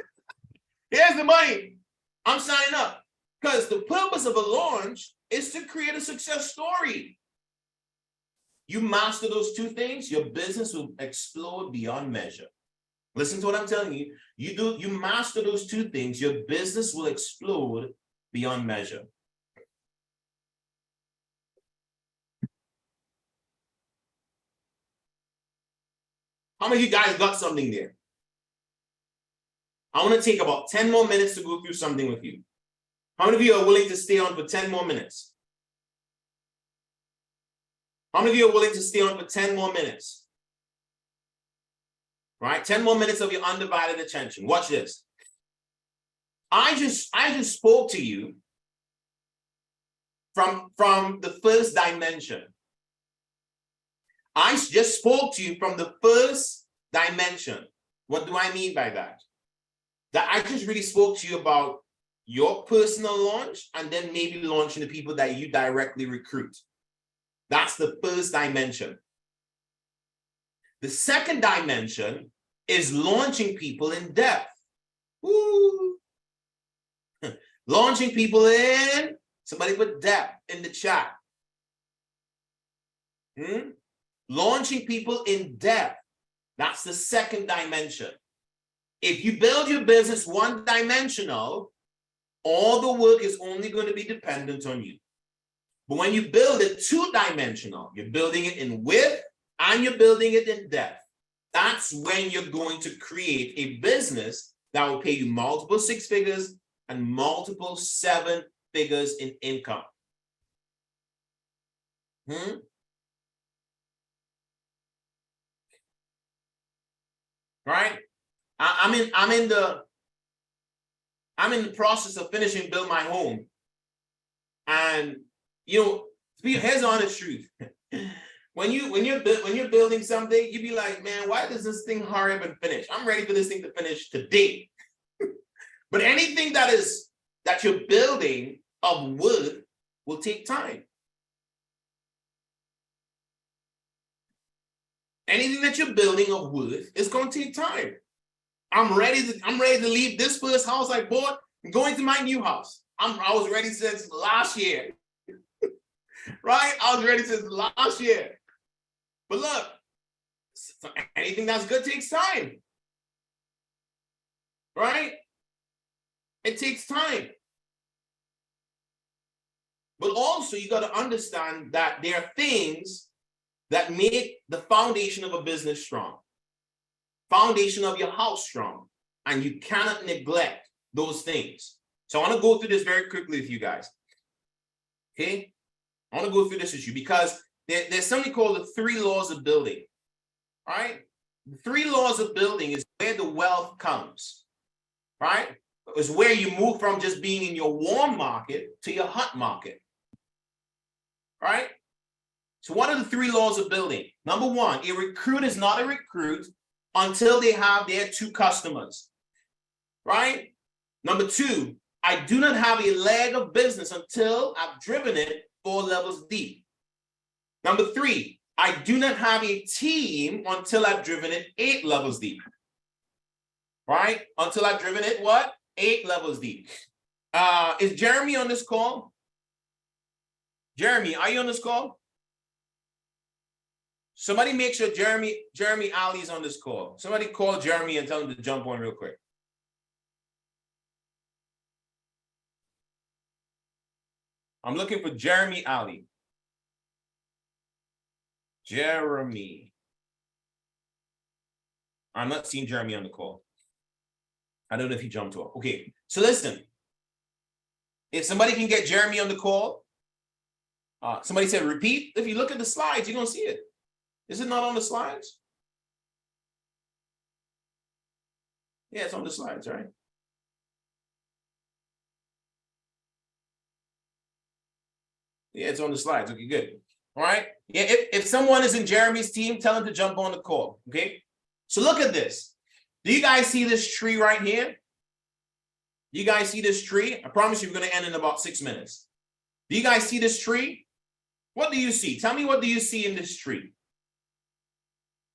I'm signing up because the purpose of a launch is to create a success story. You master those two things, your business will explode beyond measure. Listen to what I'm telling you. You master those two things, your business will explode beyond measure. How many of you guys got something there? I want to take about 10 more minutes to go through something with you. How many of you are willing to stay on for 10 more minutes? How many of you are willing to stay on for 10 more minutes? Right? 10 more minutes of your undivided attention. Watch this. I just spoke to you from the first dimension. I just spoke to you from the first dimension. What do I mean by that? That I just really spoke to you about your personal launch and then maybe launching the people that you directly recruit. That's the first dimension. The second dimension is launching people in depth. Woo. Launching people in, somebody put depth in the chat. Launching people in depth. That's the second dimension. If you build your business one-dimensional, all the work is only going to be dependent on you. But when you build it two-dimensional, you're building it in width and you're building it in depth. That's when you're going to create a business that will pay you multiple 6 figures and multiple 7 figures in income. Right? I'm in the process of finishing build my home. And you know, here's the honest truth. When you're building something, you be like, man, why does this thing hurry up and finish? I'm ready for this thing to finish today. But anything that you're building of worth will take time. Anything that you're building of worth is going to take time. I'm ready to leave this first house I bought and go into my new house. I was ready since last year. Right? I was ready since last year. But look, anything that's good takes time, right? It takes time. But also you got to understand that there are things that make the foundation of a business strong, foundation of your house strong, and you cannot neglect those things. So I want to go through this very quickly with you guys. Okay, I want to go through this issue because there's something called the 3 laws of building. All right, the 3 laws of building is where the wealth comes. Right, it's where you move from just being in your warm market to your hot market. Right. So what are the 3 laws of building? Number 1, a recruit is not a recruit until they have their 2 customers. Right. Number 2, I do not have a leg of business until I've driven it 4 levels deep. Number 3, I do not have a team until I've driven it 8 levels deep. Right? Until I've driven it what? 8 levels deep. Is Jeremy on this call? Jeremy, are you on this call? Somebody make sure Jeremy Ali's on this call. Somebody call Jeremy and tell him to jump on real quick. I'm looking for Jeremy Ali. Jeremy. I'm not seeing Jeremy on the call. I don't know if he jumped off. Okay, so listen. If somebody can get Jeremy on the call, somebody said repeat. If you look at the slides, you're going to see it. Is it not on the slides? Yeah, it's on the slides, right? Yeah, it's on the slides. Okay, good. All right. Yeah, if someone is in Jeremy's team, tell him to jump on the call. Okay. So look at this. Do you guys see this tree right here? Do you guys see this tree? I promise you we're going to end in about 6 minutes. Do you guys see this tree? What do you see? Tell me, what do you see in this tree?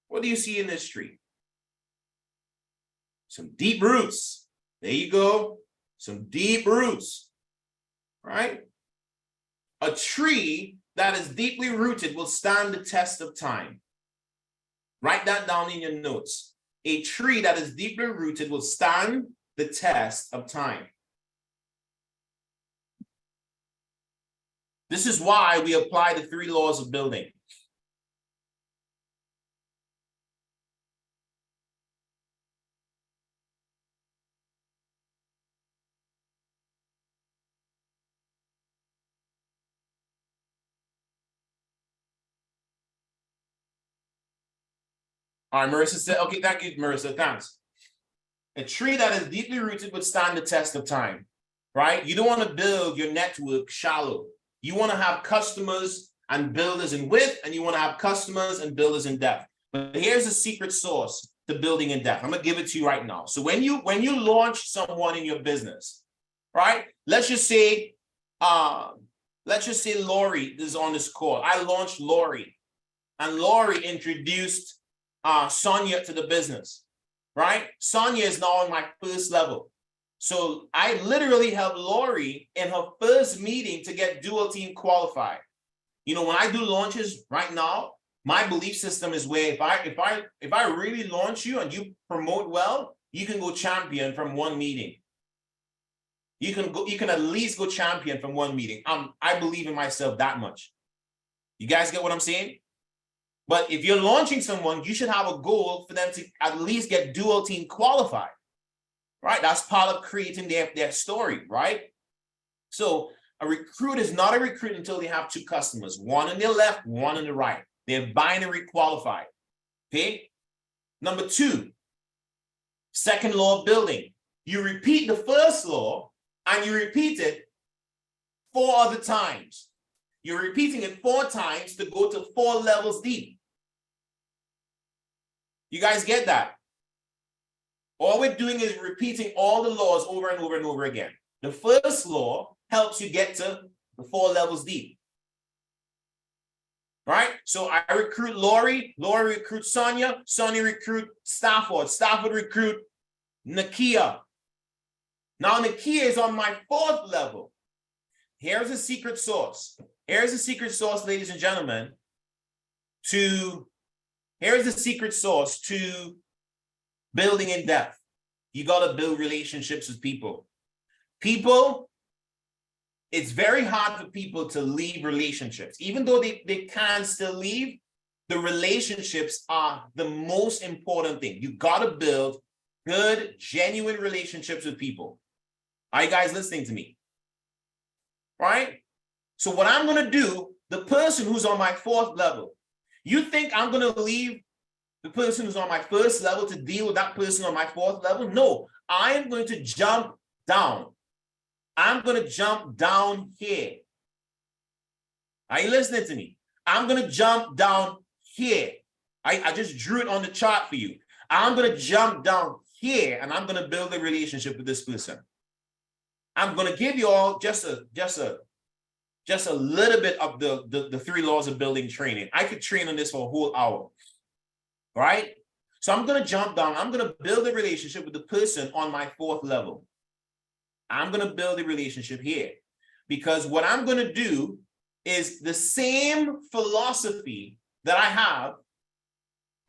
What do you see in this tree? Some deep roots. There you go. Some deep roots. Right? A tree that is deeply rooted will stand the test of time. Write that down in your notes. A tree that is deeply rooted will stand the test of time. This is why we apply the 3 laws of building. All right, Marissa said, okay, thank you, Marissa, thanks. A tree that is deeply rooted would stand the test of time, right? You don't want to build your network shallow. You want to have customers and builders in width, and you want to have customers and builders in depth. But here's the secret sauce to building in depth. I'm going to give it to you right now. So when you launch someone in your business, right? Let's just say Lori is on this call. I launched Lori, and Lori introduced Sonia to the business, right? Sonia is now on my first level. So I literally helped Lori in her first meeting to get dual team qualified. You know, when I do launches right now, my belief system is where if I really launch you and you promote well, you can go champion from one meeting. You can at least go champion from one meeting. I believe in myself that much. You guys get what I'm saying? But if you're launching someone, you should have a goal for them to at least get dual team qualified, right? That's part of creating their story, right? So a recruit is not a recruit until they have 2 customers, one on their left, one on the right. They're binary qualified, okay? Number 2, second law of building. You repeat the first law and you repeat it 4 other times. You're repeating it 4 times to go to 4 levels deep. You guys get that? All we're doing is repeating all the laws over and over and over again. The first law helps you get to the 4 levels deep. Right? So I recruit Lori, Lori recruits Sonia, Sonia recruit Stafford, Stafford recruit Nakia. Now Nakia is on my 4th level. Here's a secret sauce. Here's a secret sauce, ladies and gentlemen, to Here's the secret sauce to building in depth. You got to build relationships with people. People, it's very hard for people to leave relationships. Even though they can still leave, the relationships are the most important thing. You got to build good, genuine relationships with people. Are you guys listening to me? All right? So what I'm going to do, the person who's on my 4th level, you think I'm going to leave the person who's on my 1st level to deal with that person on my 4th level? No, I am going to jump down. I'm going to jump down here. Are you listening to me? I'm going to jump down here. I just drew it on the chart for you. I'm going to jump down here and I'm going to build a relationship with this person. I'm going to give you all just a little bit of the 3 laws of building training. I could train on this for a whole hour, right? So I'm going to jump down. I'm going to build a relationship with the person on my 4th level. I'm going to build a relationship here because what I'm going to do is the same philosophy that I have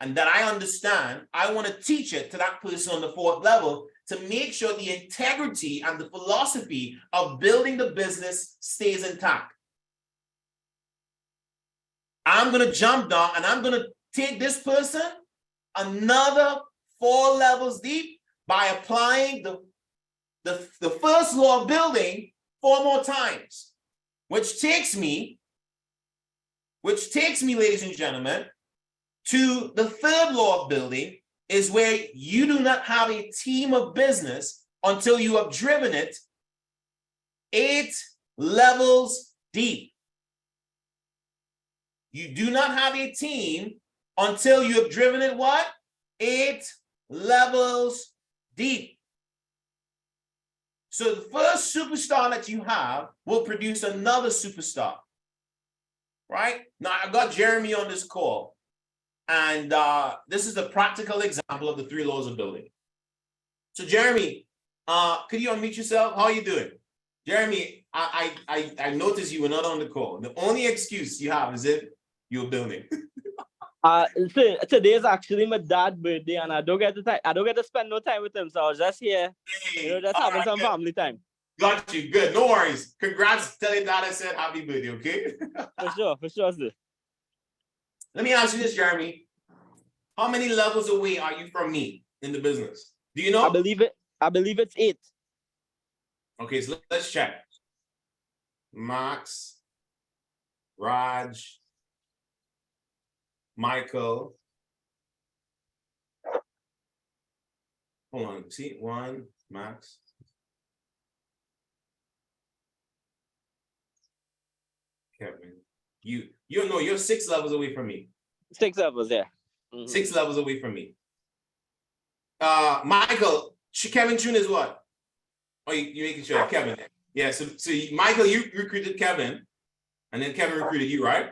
and that I understand. I want to teach it to that person on the 4th level to make sure the integrity and the philosophy of building the business stays intact. I'm going to jump down and I'm going to take this person another 4 levels deep by applying the first law of building 4 more times, which takes me, ladies and gentlemen, to the 3rd law of building, is where you do not have a team of business until you have driven it 8 levels deep. You do not have a team until you have driven it what? 8 levels deep. So the first superstar that you have will produce another superstar, right? Now, I got Jeremy on this call, and this is a practical example of the 3 laws of building. So Jeremy, could you unmute yourself? How are you doing? Jeremy, I noticed you were not on the call. The only excuse you have is if you're building. Today is actually my dad's birthday, and I don't get to spend no time with him. So I was just here, just having some family time. Got you. Good. No worries. Congrats. Tell your dad I said happy birthday. Okay. For sure, sir. Let me ask you this, Jeremy. How many levels away are you from me in the business? Do you know? I believe it's 8. Okay, so let's check. Max, Raj, Michael. Hold on. See, 1, Max. Kevin. You're 6 levels away from me. 6 levels, yeah. 6 levels away from me. Michael, Kevin Chun is what? Oh, you making sure, Kevin. Yeah, so Michael, you recruited Kevin, and then Kevin recruited you, right?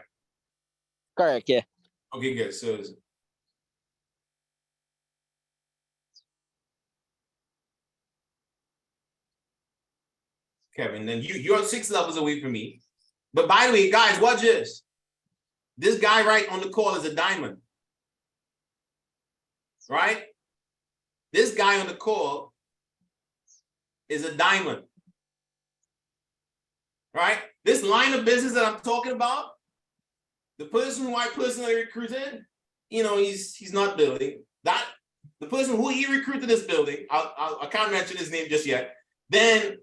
Correct, yeah. Okay, good. So Kevin, then you're 6 levels away from me. But by the way, guys, watch this. This guy right on the call is a diamond. Right? This guy on the call is a diamond. Right? This line of business that I'm talking about, the person who I personally recruited, he's not building. That the person who he recruited is building. I can't mention his name just yet. Then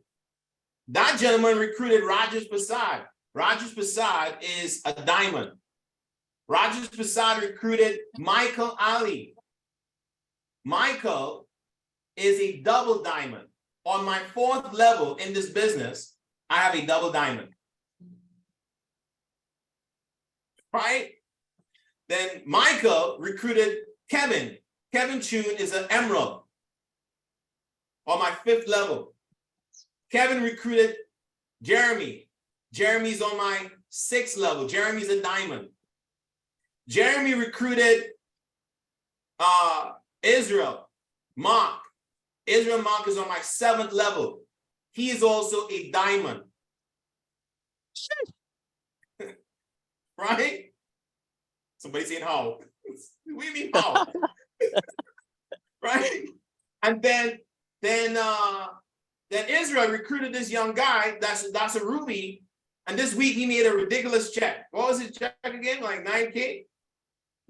that gentleman recruited Rajesh Prasad. Rajesh Prasad is a diamond. Rajesh Prasad recruited Michael Ali. Michael is a double diamond. On my 4th level in this business, I have a double diamond. Right? Then Michael recruited Kevin. Kevin Chun is an emerald on my 5th level. Kevin recruited Jeremy. Jeremy's on my 6th level. Jeremy's a diamond. Jeremy recruited Israel Mark. Israel Mark is on my 7th level. He is also a diamond. Right? Somebody saying how? We mean how? Right? And then Israel recruited this young guy. That's a Ruby. And this week he made a ridiculous check. What was his check again? Like 9K?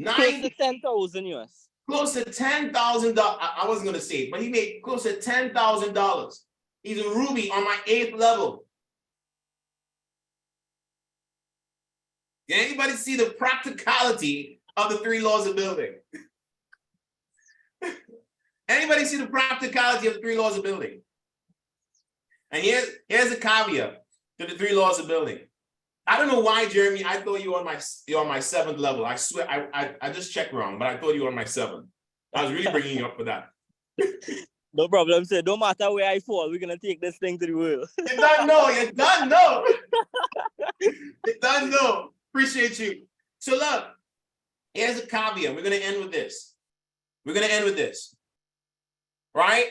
Close to 10,000 US. Close to $10,000. I wasn't gonna say it, but he made close to $10,000. He's a Ruby on my 8th level. Can anybody see the practicality of the 3 laws of building? Anybody see the practicality of the 3 laws of building? And here's a caveat to the 3 laws of building. I don't know why, Jeremy, I thought you were on my 7th level. I swear, I just checked wrong, but I thought you were on my 7th. I was really bringing you up for that. No problem, sir. No matter where I fall, we're gonna take this thing to the world. You done know. You done know. You done know. Appreciate you. So look, here's a caveat. We're gonna end with this. Right?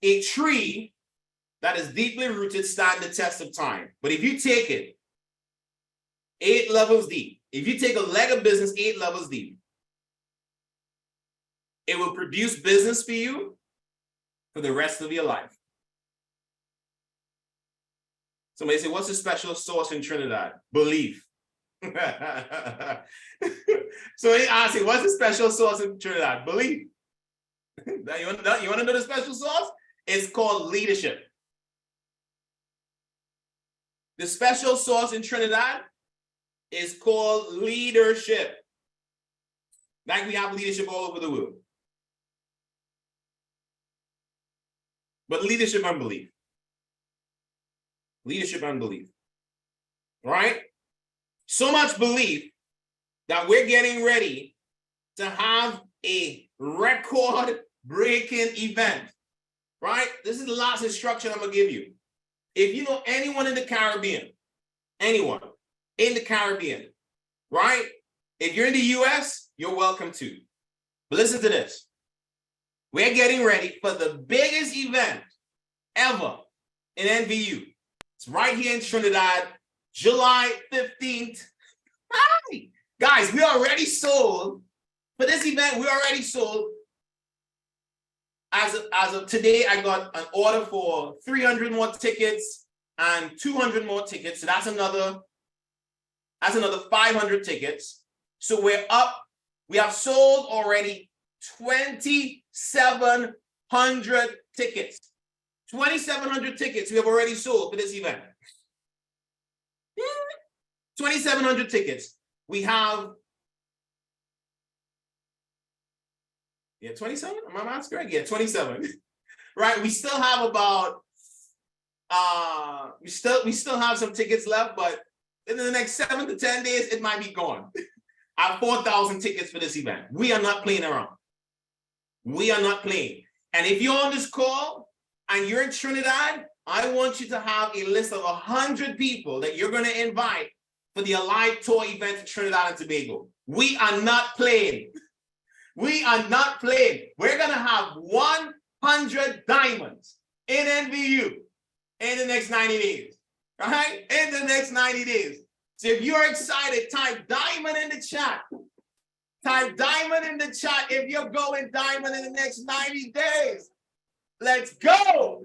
A tree that is deeply rooted stand the test of time. But if you take it 8 levels deep, if you take a leg of business 8 levels deep, it will produce business for you for the rest of your life. Somebody say, what's the special sauce in Trinidad? Belief. So I say, what's the special sauce in Trinidad? Belief. You want to know the special sauce? It's called leadership. The special sauce in Trinidad is called leadership. Like we have leadership all over the world. But leadership and belief. Leadership and belief. Right? So much belief that we're getting ready to have a record-breaking event. Right? This is the last instruction I'm going to give you. If you know anyone in the Caribbean, right? If you're in the US, you're welcome to. But listen to this. We're getting ready for the biggest event ever in NVU. It's right here in Trinidad, July 15th. Hi. Guys, we already sold. For this event, we already sold. As of today, I got an order for 300 more tickets and 200 more tickets. So that's another 500 tickets. So we're up. We have sold already 2,700 tickets. 2,700 tickets we have already sold for this event. 2,700 tickets. We have 27? Am I math correct? Yeah, 27. Right? We still have about we still have some tickets left, but in the next 7 to 10 days, it might be gone. I have 4,000 tickets for this event. We are not playing around. We are not playing. And if you're on this call and you're in Trinidad, I want you to have a list of 100 people that you're going to invite for the Alive Tour event in Trinidad and Tobago. We are not playing. We are not playing. We're going to have 100 diamonds in NVU in the next 90 days. Right? In the next 90 days. So if you're excited, type diamond in the chat. Type diamond in the chat if you're going diamond in the next 90 days. Let's go.